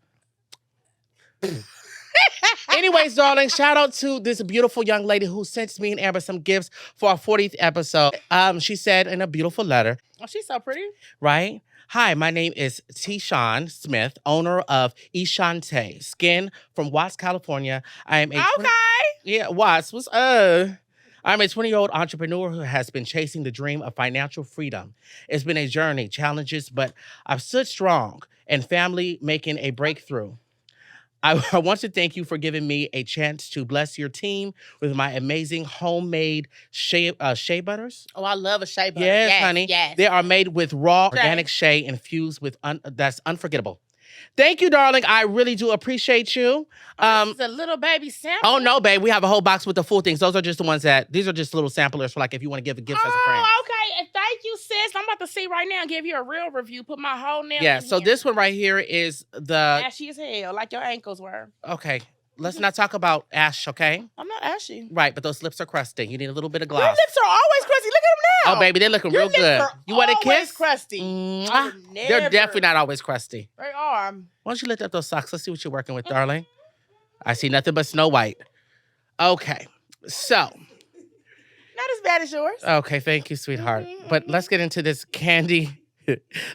Anyways, darling, shout out to this beautiful young lady who sent me and Amber some gifts for our 40th episode. She said in a beautiful letter. Oh, she's so pretty. Right? Hi, my name is Eshon Smith, owner of Eshon Tae Skin from Watts, California. I am Watts was I'm a 20-year-old entrepreneur who has been chasing the dream of financial freedom. It's been a journey, challenges, but I've stood strong and family making a breakthrough. I want to thank you for giving me a chance to bless your team with my amazing homemade shea butters. Oh, I love a shea butter. Yes, honey. Yes. They are made with raw organic shea infused with that's unforgettable. Thank you, darling. I really do appreciate you. This is a little baby sample. Oh, no, babe. We have a whole box with the full things. Those are just the ones these are just little samplers for like if you want to give a gift as a friend. Oh, okay. And thank you, sis. I'm about to see right now and give you a real review. Put my whole nail in so here. this one right here is the... Ashy as hell, like your ankles were. Okay. Let's not talk about ash, okay? I'm not ashy. Right, but those lips are crusty. You need a little bit of gloss. Your lips are always crusty. Look at them now. Oh, baby, they're looking real good. You want a kiss? Crusty. They're definitely not always crusty. They are. Why don't you lift up those socks? Let's see what you're working with, darling. I see nothing but Snow White. Okay, so. Not as bad as yours. Okay, thank you, sweetheart. Mhm, But let's get into this candy.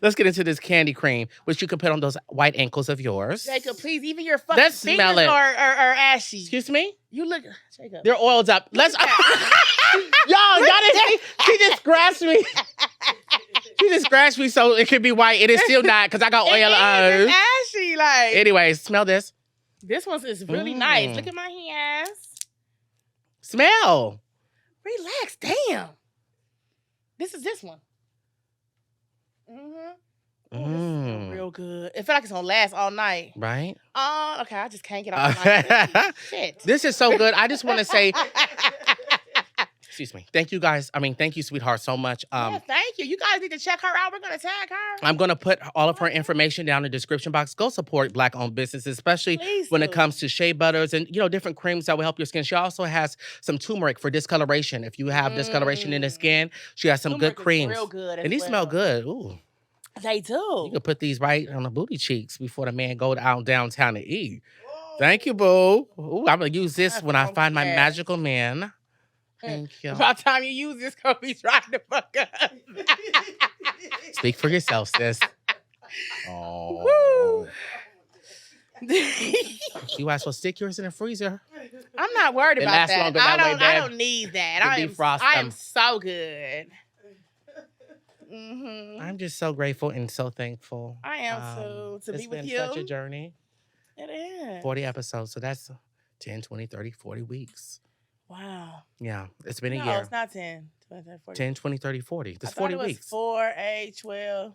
Let's get into this candy cream, which you can put on those white ankles of yours. Jacob, please, even your fucking Let's smell fingers it. are ashy. Excuse me? You look, Jacob. They're oiled up. Let's. Y'all didn't see? She just scratched me. She just scratched me so it could be white. It is still not because I got oil. It's ashy, like. Anyways, smell this. This one is really nice. Look at my hands. Smell. Relax, damn. This is this one. Mm-hmm. This is real good. It feel like it's gonna last all night. Right? Okay, I just can't get off my shit. This is so good. I just want to say, excuse me. Thank you guys. I mean, thank you, sweetheart, so much. Yeah, thank you. You guys need to check her out. We're gonna tag her. I'm gonna put all of her information down in the description box. Go support Black-owned businesses, especially when it comes to shea butters and different creams that will help your skin. She also has some turmeric for discoloration. If you have discoloration in the skin, she has some Turmeric good creams. Real good. And these smell good. Ooh. They do. You can put these right on the booty cheeks before the man go out downtown to eat. Thank you, boo. Ooh, I'm gonna use this when I find my magical man. Thank you. By the time you use this, gonna be trying to fuck up. Speak for yourself, sis. Oh. You might as well stick yours in the freezer. I'm not worried It about lasts that. longer that way, I babe. don't need that. To I defrost am them. so good. Mm-hmm. I'm just so grateful and so thankful. I am too. To be with you. It's been such a journey. It is. 40 episodes. So that's 10, 20, 30, 40 weeks. Wow. Yeah. It's been a No, year. it's not 10. 20, 40. 10, 20, 30, 40. That's I thought 40 it was weeks. 4, 8, 12.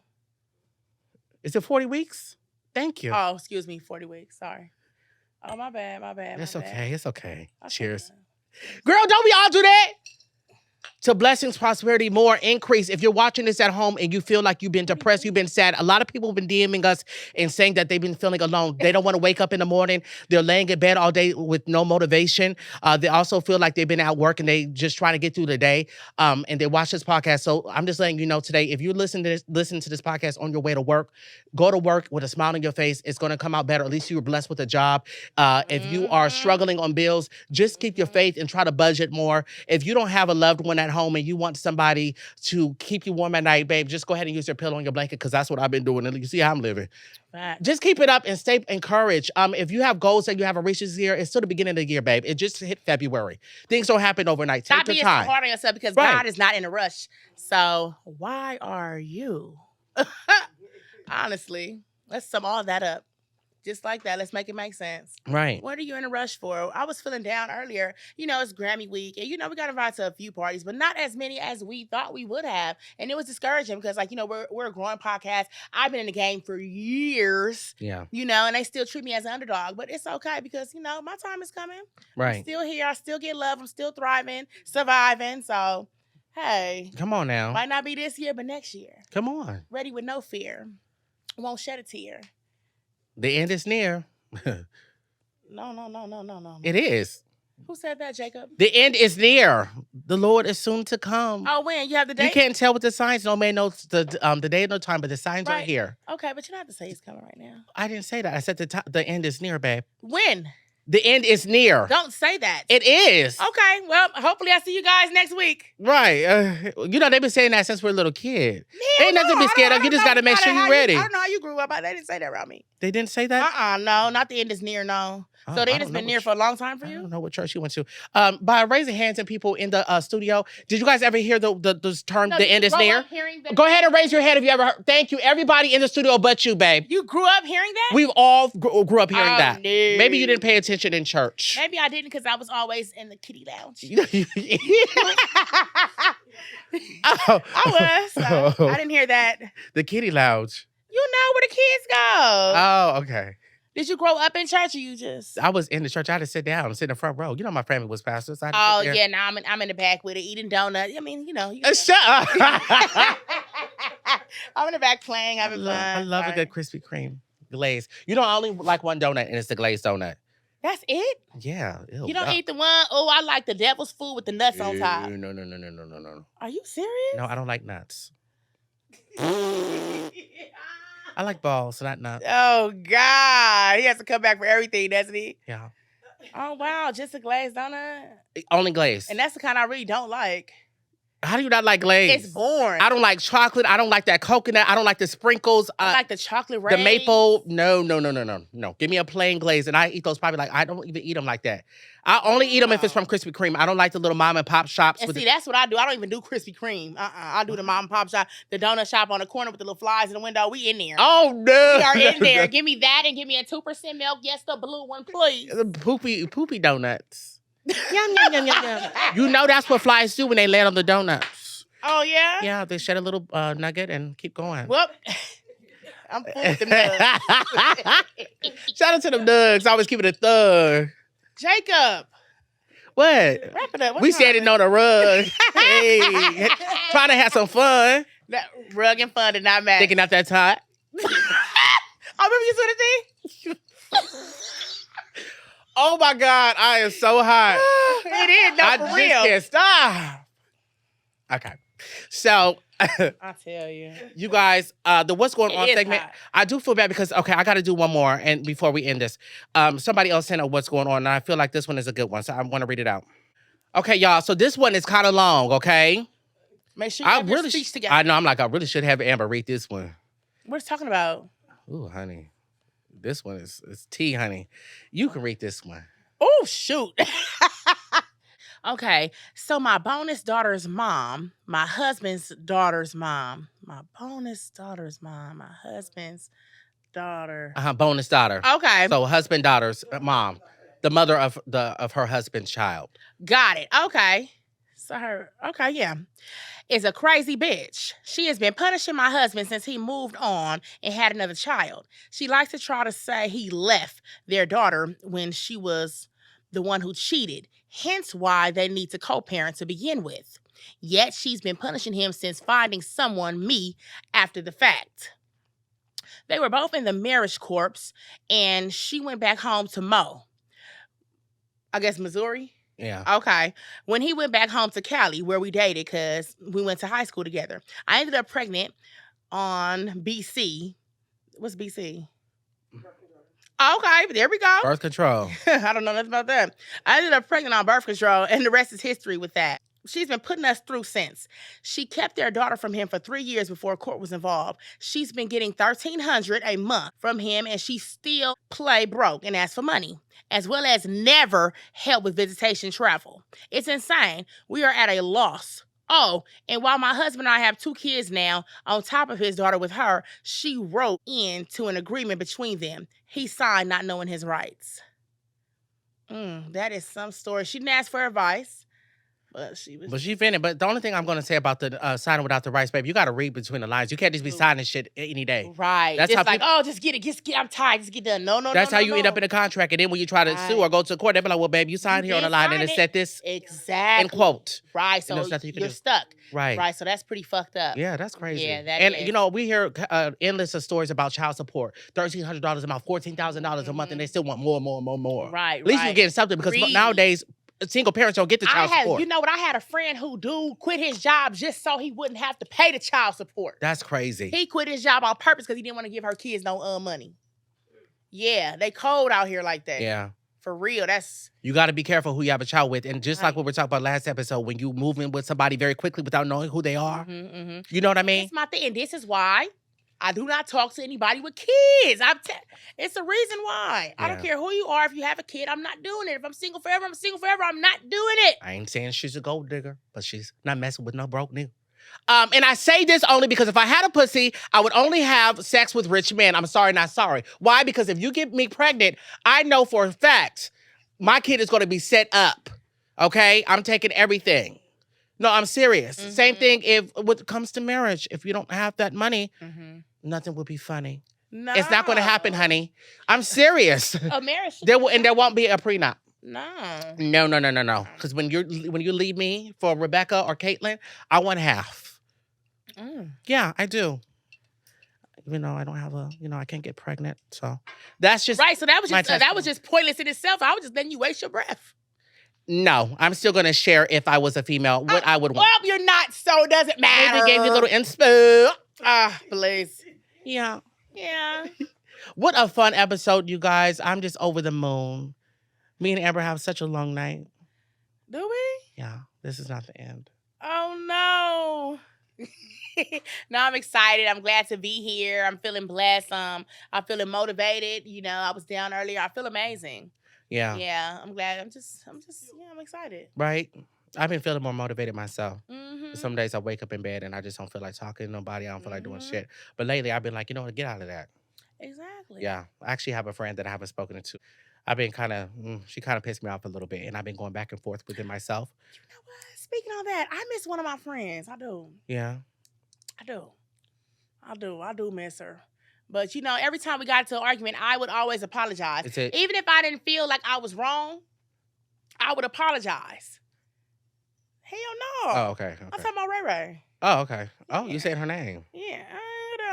Is it 40 weeks? Thank you. Oh, excuse me, 40 weeks. Sorry. Oh, my bad. It's okay. It's okay. Okay. Cheers. Girl, don't we all do that? To blessings, prosperity, more increase. If you're watching this at home and you feel like you've been depressed, you've been sad, a lot of people have been DMing us and saying that they've been feeling alone. They don't want to wake up in the morning. They're laying in bed all day with no motivation. They also feel like they've been at work and they just trying to get through the day. And they watch this podcast. So I'm just letting you know today, if you listen to this podcast on your way to work, go to work with a smile on your face. It's going to come out better. At least you were blessed with a job. If you are struggling on bills, just keep your faith and try to budget more. If you don't have a loved one at home and you want somebody to keep you warm at night, babe, just go ahead and use your pillow and your blanket because that's what I've been doing. And you see how I'm living. Right. Just keep it up and stay encouraged. If you have goals that you haven't reached this year, it's still the beginning of the year, babe. It just hit February. Things don't happen overnight. Take Stop your being time. so hard on yourself because Right. God is not in a rush. So why are you? Honestly, let's sum all that up. Just like that. Let's make it make sense. Right. What are you in a rush for? I was feeling down earlier. It's Grammy week. And, we got invited to a few parties, but not as many as we thought we would have. And it was discouraging because, we're a growing podcast. I've been in the game for years. Yeah. And they still treat me as an underdog. But it's okay because, my time is coming. Right. I'm still here. I still get love. I'm still thriving, surviving. So, hey. Come on now. Might not be this year, but next year. Come on. Ready with no fear. Won't shed a tear. The end is near. No. It is. Who said that, Jacob? The end is near. The Lord is soon to come. Oh, when? You have the date? You can't tell with the signs. No man knows the day or no time, but the signs are Right. here. Okay, but you don't have to say it's coming right now. I didn't say that. I said the end is near, babe. When? The end is near. Don't say that. It is. Okay, well, hopefully I see you guys next week. Right. They've been saying that since we're a little kid. Ain't nothing to be scared of. You just got to make sure you're ready. I don't know how you grew up. They didn't say that around me. They didn't say that? No, not the end is near, no. Oh, So the I end has don't know been near what for a long time for I you? don't know what church you went to. By raising hands and people in the studio, did you guys ever hear the term, No, the did end you is grow near? up hearing that? Go ahead and raise your hand if you ever heard. Thank you. Everybody in the studio but you, babe. You grew up hearing that? We've all grew up hearing that. No. Maybe you didn't pay attention in church. Maybe I didn't because I was always in the kiddie lounge. Oh. I was. So I didn't hear that. The kiddie lounge. You know where the kids go. Oh, okay. Did you grow up in church or you just? I was in the church. I had to sit down and sit in the front row. My family was pastors. So I had to sit there. Yeah, now I'm in the back with it, eating donuts. I mean, you Shut up. I'm in the back playing, having fun. I love a Sorry. good Krispy Kreme glaze. I only like one donut, and it's the glazed donut. That's it? Yeah. Ew, You don't yuck. eat the one, I like the devil's food with the nuts on top. No. Are you serious? No, I don't like nuts. I like balls, not nuts. Oh, God. He has to come back for everything, doesn't he? Yeah. Oh, wow. Just a glazed donut? Only glaze. And that's the kind I really don't like. How do you not like glaze? It's boring. I don't like chocolate. I don't like that coconut. I don't like the sprinkles. I like the chocolate The rays. maple. No. Give me a plain glaze. And I eat those probably I don't even eat them like that. I only eat them if it's from Krispy Kreme. I don't like the little mom and pop shops. And see, that's what I do. I don't even do Krispy Kreme. I do the mom and pop shop, the donut shop on the corner with the little flies in the window. We in there. Oh, no. We are in there. Give me that and give me a 2% milk. Yes, the blue one, please. Poopy donuts. Yum. You know that's what flies do when they land on the donuts. Oh, yeah? Yeah, they shed a little nugget and keep going. Whoop. I'm full with them nugs. Shout out to them nugs. I always keep it a thug. Jacob. What? Wrap it up. We standing on a rug. Hey. Trying to have some fun. That rug and fun did not match. Thinking out that hot. I remember you said the thing. Oh my God, I am so hot. It is, no, I for just real. can't stop. Okay. So, I tell you. you guys, the What's Going On It is segment, hot. I do feel bad because, okay, I got to do one more and before we end this. Somebody else sent a What's Going On, and I feel like this one is a good one, so I want to read it out. Okay, y'all, so this one is kind of long, okay? Make sure you have your speech together. I know, I'm like, I really should have Amber read this one. What are you talking about? Ooh, honey. This one is tea, honey. You can read this one. Oh, shoot. Okay, so my bonus daughter's mom, my husband's daughter's mom, my bonus daughter's mom, my husband's daughter. Bonus daughter. Okay, So husband, daughter's mom, the mother of her husband's child. got it. Okay, so yeah, is a crazy bitch. She has been punishing my husband since he moved on and had another child. She likes to try to say he left their daughter when she was the one who cheated, hence why they need to co-parent to begin with. Yet she's been punishing him since finding someone, me, after the fact. They were both in the marriage corpse, and she went back home to Mo. I guess Missouri? Yeah. Okay. When he went back home to Cali, where we dated, because we went to high school together, I ended up pregnant on BC. What's BC? Okay, there we go. Birth control. I don't know nothing about that. I ended up pregnant on birth control, and the rest is history with that. She's been putting us through since. She kept their daughter from him for 3 years before court was involved. She's been getting $1,300 a month from him, and she still play broke and ask for money, as well as never help with visitation travel. It's insane. We are at a loss. Oh, and while my husband and I have 2 kids now, on top of his daughter with her, she wrote into an agreement between them. He signed not knowing his rights. That is some story. She didn't ask for advice, but she was. But she finished. But the only thing I'm going to say about the signing without the rights, baby, you got to read between the lines. You can't just be signing shit any day. Right. That's just how like, just get it. Just get. I'm tired. Just get done. No. That's how you end up in a contract. And then when you try to sue or go to court, they be like, well, babe, you signed here on the line and it said this. Exactly. In quote. Right. So there's nothing you can you're do. stuck. Right. Right. So that's pretty fucked up. Yeah, that's crazy. Yeah, that and is. you know, we hear endless of stories about child support. $1,300 a month, $14,000 a month, and they still want more. Right. At least you're getting something because nowadays single parents don't get the child support. You know what? I had a friend who quit his job just so he wouldn't have to pay the child support. That's crazy. He quit his job on purpose because he didn't want to give her kids no money. Yeah, they cold out here like that. Yeah. For real, you got to be careful who you have a child with. And just like what we talked about last episode, when you move in with somebody very quickly without knowing who they are, you know what I mean? It's my thing. And this is why I do not talk to anybody with kids. It's the reason why. Yeah. I don't care who you are. If you have a kid, I'm not doing it. If I'm single forever, I'm single forever. I'm not doing it. I ain't saying she's a gold digger, but she's not messing with no broke nigga. And I say this only because if I had a pussy, I would only have sex with rich men. I'm sorry, not sorry. Why? Because if you get me pregnant, I know for a fact my kid is going to be set up. Okay? I'm taking everything. No, I'm serious. Mm-hmm. Same thing when it comes to marriage. If you don't have that money, nothing will be funny. No. It's not going to happen, honey. I'm serious. A marriage. There won't be a prenup. No. Because when you leave me for Rebecca or Caitlin, I want half. Yeah, I do. Even though I don't have I can't get pregnant. So that's just right. So that was just pointless in itself. I was just letting you waste your breath. No, I'm still gonna share if I was a female what I would want. Well, you're not, so it doesn't matter. Maybe gave you a little inspo. Please. Yeah. Yeah. What a fun episode, you guys. I'm just over the moon. Me and Amber have such a long night. Do we? Yeah, this is not the end. Oh no. No, I'm excited. I'm glad to be here. I'm feeling blessed. I'm feeling motivated. You know, I was down earlier. I feel amazing. Yeah. Yeah, I'm glad. I'm excited. Right? I've been feeling more motivated myself. Mm-hmm. Some days I wake up in bed and I just don't feel like talking to nobody. I don't feel like doing Mhm. shit. But lately I've been like, you know what, get out of that. Exactly. Yeah. I actually have a friend that I haven't spoken to. I've been she kind of pissed me off a little bit. And I've been going back and forth within myself. You know what? Speaking of that, I miss one of my friends. I do. Yeah. I do miss her. But, you know, every time we got into an argument, I would always apologize. Even if I didn't feel like I was wrong, I would apologize. Hell no. Oh, okay. I'm talking about Ray Ray. Oh, okay. Oh, Yeah. you said her name. Yeah.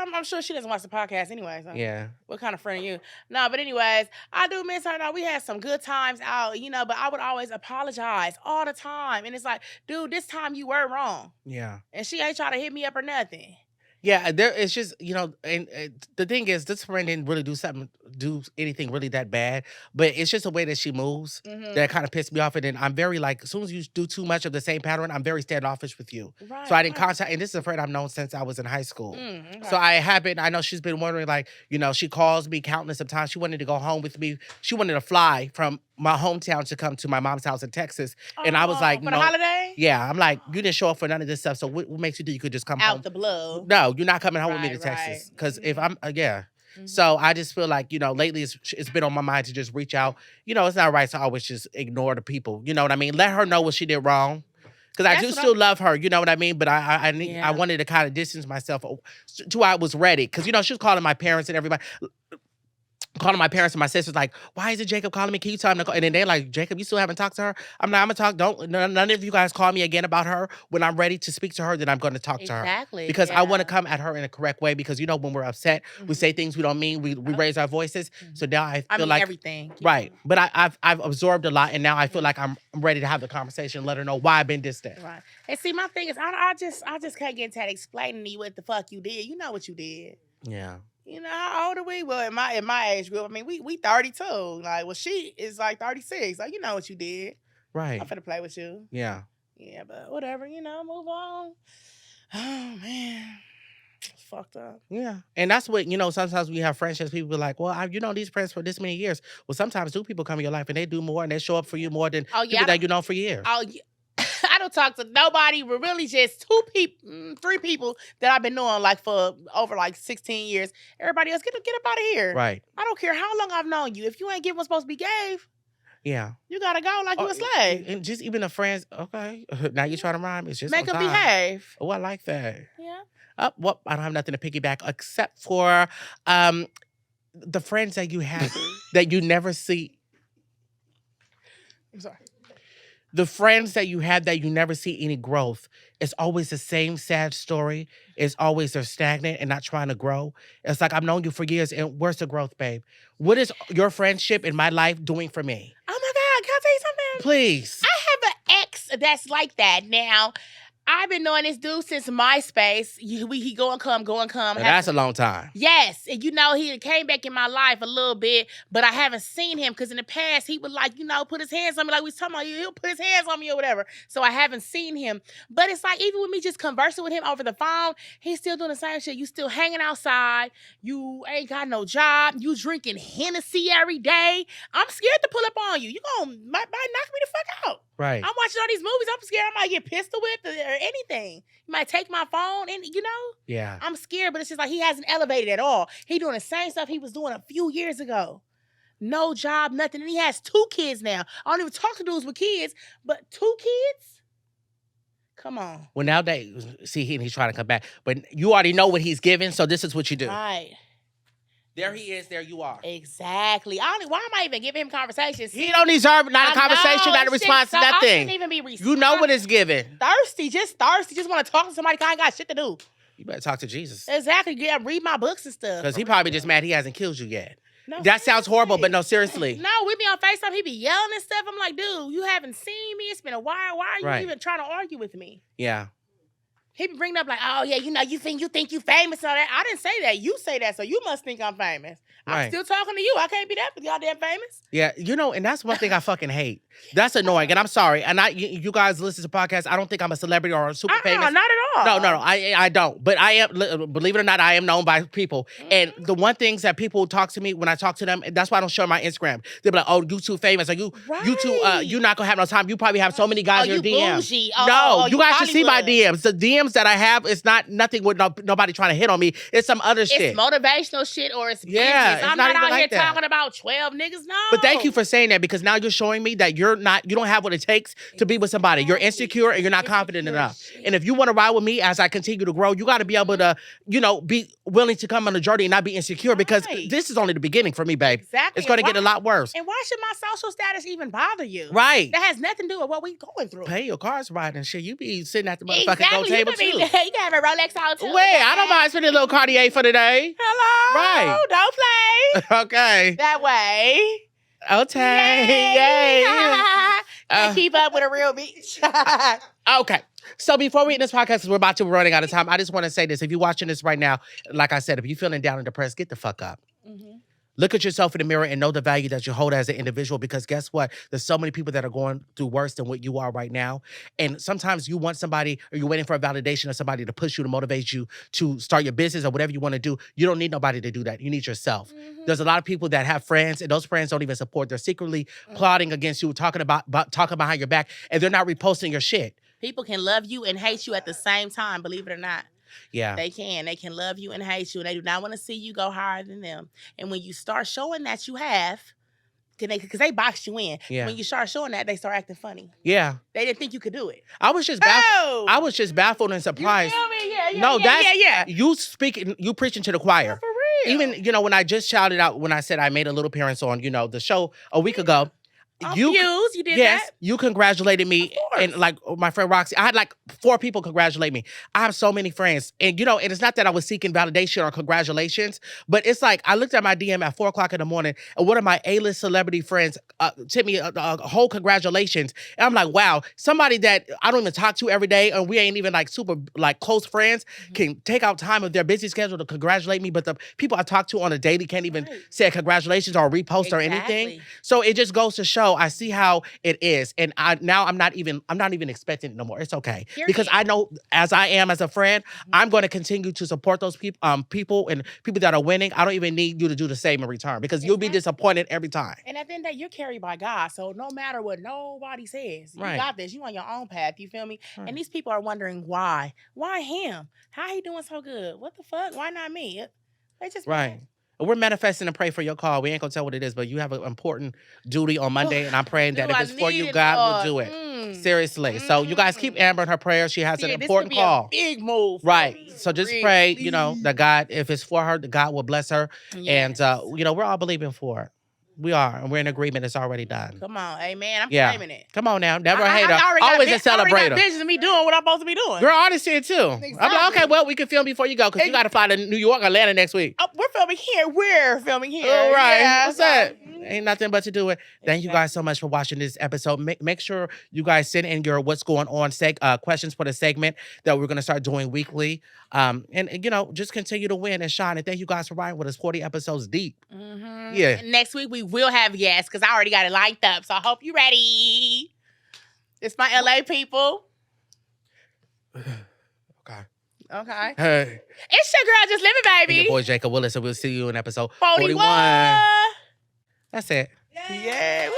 I'm sure she doesn't watch the podcast anyway. So. Yeah. What kind of friend are you? No, but anyways, I do miss her. No, we had some good times out, you know, but I would always apologize all the time. And it's like, dude, this time you were wrong. Yeah. And she ain't trying to hit me up or nothing. Yeah, it's just, you know, and the thing is, this friend didn't really do anything really that bad, but it's just the way that she moves that kind of pissed me off. And then I'm very like, as soon as you do too much of the same pattern, I'm very standoffish with you. Right, so I didn't contact, and this is a friend I've known since I was in high school. Okay. So I know she's been wondering, like, you know, she calls me countless of times. She wanted to go home with me. She wanted to fly from my hometown to come to my mom's house in Texas. And I was like, for the holiday? Yeah, I'm like, you didn't show up for none of this stuff. So what makes you think you could just come out home? The blue? No, you're not coming home with me to Texas. Because if I'm, So I just feel like, you know, lately it's been on my mind to just reach out. You know, it's not right to always just ignore the people. You know what I mean? Let her know what she did wrong. Because I do still love her, you know what I mean? But I wanted to kind of distance myself to I was ready. Because, you know, she was calling my parents and everybody. Calling my parents and my sisters like, why isn't Jacob calling me? Can you tell him to call? And then they're like, Jacob, you still haven't talked to her? I'm going to talk. None of you guys call me again about her. When I'm ready to speak to her, then I'm going to talk to her. Exactly. Because I want to come at her in a correct way. Because, you know, when we're upset, we say things we don't mean. We raise our voices. So now I feel like everything. Right. But I've absorbed a lot. And now I feel like I'm ready to have the conversation. Let her know why I've been distant. Right. And see, my thing is, I just can't get into that explaining to you what the fuck you did. You know what you did. Yeah. You know, how old are we? Well, in my age group, I mean, we 32. Like, well, she is like 36. Like, you know what you did. Right. I'm finna play with you. Yeah. Yeah, but whatever, you know, move on. Oh, man. It's fucked up. Yeah. And that's what, you know, sometimes we have friendships, people be like, well, you know these friends for this many years. Well, sometimes people come in your life and they do more and they show up for you more than people that you know for years. Oh, yeah. I don't talk to nobody. We're really just 3 people that I've been knowing like for over like 16 years. Everybody else, get up out of here. Right. I don't care how long I've known you. If you ain't giving what's supposed to be gave, yeah, you gotta go like you a slave. And just even the friends, okay. Now you're trying to rhyme. It's just make them behave. Oh, I like that. Yeah. Well, I don't have nothing to piggyback except for the friends that you have that you never see. I'm sorry. The friends that you have that you never see any growth, it's always the same sad story. It's always they're stagnant and not trying to grow. It's like, I've known you for years, and where's the growth, babe? What is your friendship in my life doing for me? Oh my God, can I tell you something? Please. I have an ex that's like that now. I've been knowing this dude since MySpace. He go and come. Now, that's a long time. Yes. And you know, he came back in my life a little bit, but I haven't seen him because in the past, he would like, you know, put his hands on me like we was talking about. He'll put his hands on me or whatever. So I haven't seen him. But it's like, even with me just conversing with him over the phone, he's still doing the same shit. You still hanging outside. You ain't got no job. You drinking Hennessy every day. I'm scared to pull up on you. You might knock me the fuck out. Right. I'm watching all these movies. I'm scared I might get pistol whipped or anything. You might take my phone and, you know? Yeah. I'm scared, but it's just like he hasn't elevated at all. He doing the same stuff he was doing a few years ago. No job, nothing. And he has 2 kids now. I don't even talk to dudes with kids, but 2 kids? Come on. Well, now he's trying to come back. But you already know what he's giving, so this is what you do. Right. There he is, there you are. Exactly. Why am I even giving him conversations? He don't deserve not a conversation, not a response, nothing. I shouldn't even be responsive. You know what it's given. Thirsty, just want to talk to somebody because I ain't got shit to do. You better talk to Jesus. Exactly. Yeah, read my books and stuff. Because he probably just mad he hasn't killed you yet. No, that sounds horrible, but no, seriously. No, we be on FaceTime. He be yelling and stuff. I'm like, dude, you haven't seen me. It's been a while. Why are you even trying to argue with me? Yeah. He be bringing up like, oh yeah, you think you famous and all that. I didn't say that. You say that, so you must think I'm famous. Right. I'm still talking to you. I can't be that goddamn famous. Yeah, and that's one thing I fucking hate. That's annoying, and I'm sorry. And you guys listen to podcasts. I don't think I'm a celebrity or super famous. Not at all. No, I don't. But I am. Believe it or not, I am known by people. And the one things that people talk to me when I talk to them, that's why I don't show my Instagram. They're like, "Oh, you too famous. Or you too. You're not gonna have no time. You probably have so many guys in your DMs. Bougie. No, you guys should see my Hollywood. DMs. The DMs that I have, it's not nothing with nobody trying to hit on me. It's some other shit. It's motivational shit or it's business. It's I'm not not even out here like that. talking about 12 niggas. No. But thank you for saying that, because now you're showing me that you don't have what it takes to be with somebody. You're insecure and you're not confident enough. And if you want to ride with me as I continue to grow, you got to be able to, be willing to come on the journey and not be insecure, because this is only the beginning for me, babe. Exactly. It's going to get a lot worse. And why should my social status even bother you? Right. That has nothing to do with what we going through. Pay your car's right and shit. You be sitting at the motherfucking gold table too. You can have a Rolex out too. Wait, I don't mind spending a little Cartier for the day. Hello. Right. Don't play. Okay. That way. Okay. Yay. Can't keep up with a real bitch. Okay. So before we end this podcast, because we're about to be running out of time, I just want to say this. If you're watching this right now, like I said, if you're feeling down and depressed, get the fuck up. Mm-hmm. Look at yourself in the mirror and know the value that you hold as an individual, because guess what? There's so many people that are going through worse than what you are right now. And sometimes you want somebody, or you're waiting for a validation of somebody to push you, to motivate you to start your business or whatever you want to do. You don't need nobody to do that. You need yourself. Mm-hmm. There's a lot of people that have friends, and those friends don't even support. They're secretly plotting against you, talking behind your back, and they're not reposting your shit. People can love you and hate you at the same time, believe it or not. Yeah. They can. They can love you and hate you, and they do not want to see you go higher than them. And when you start showing that you have, because they boxed you in. Yeah. When you start showing that, they start acting funny. Yeah. They didn't think you could do it. I was just baffled and surprised. You feel me? Yeah. No, that's yeah. You preaching to the choir. For real. Even, when I just shouted out, when I said I made a little appearance on, the show a week ago. You did yes, that? you congratulated me, and like my friend Roxy, I had like 4 people congratulate me. I have so many friends, and and it's not that I was seeking validation or congratulations, but it's like I looked at my DM at 4:00 in the morning, and one of my A-list celebrity friends sent me a whole congratulations, and I'm like, wow, somebody that I don't even talk to every day, and we ain't even like super like close friends, can take out time of their busy schedule to congratulate me, but the people I talk to on a daily can't even say congratulations or repost or anything. So it just goes to show. I see how it is, and I'm not even expecting it no more. It's okay. Because I know, as I am as a friend, I'm going to continue to support those people and people that are winning. I don't even need you to do the same in return, because you'll be disappointed every time. And at the end of the day, you're carried by God, so no matter what nobody says, you got this. You on your own path. You feel me? Right. And these people are wondering why. Why him? How he doing so good? What the fuck? Why not me? They just right. We're manifesting and pray for your call. We ain't gonna tell what it is, but you have an important duty on Monday, and I'm praying that if it's for you, God will do it. Seriously. So you guys keep Amber in her prayers. She has an important call. Big move. Right. So just pray, that God, if it's for her, that God will bless her. Yes. And we're all believing for it. We are, and we're in agreement. It's already done. Come on, amen. I'm claiming it. Come on now. Never a hater. Always a celebrator. I got visions of me doing what I'm supposed to be doing. Girl, I understand too. Exactly. I'm like, okay, well, we can film before you go, because you got to fly to New York or Atlanta next week. Oh, we're filming here. We're filming here. All right. Yeah, what's that? Ain't nothing but to do it. Thank you guys so much for watching this episode. Make sure you guys send in your what's going on questions for the segment that we're going to start doing weekly. And just continue to win and shine. And thank you guys for riding with us. 40 episodes deep. Mm-hmm. Yeah. And next week we will have guests, because I already got it lined up. So I hope you're ready. It's my LA people. Okay. Hey. It's your girl, Just Living, baby. And your boy, Jacob Willis, and we'll see you in episode 41. That's it. Yeah.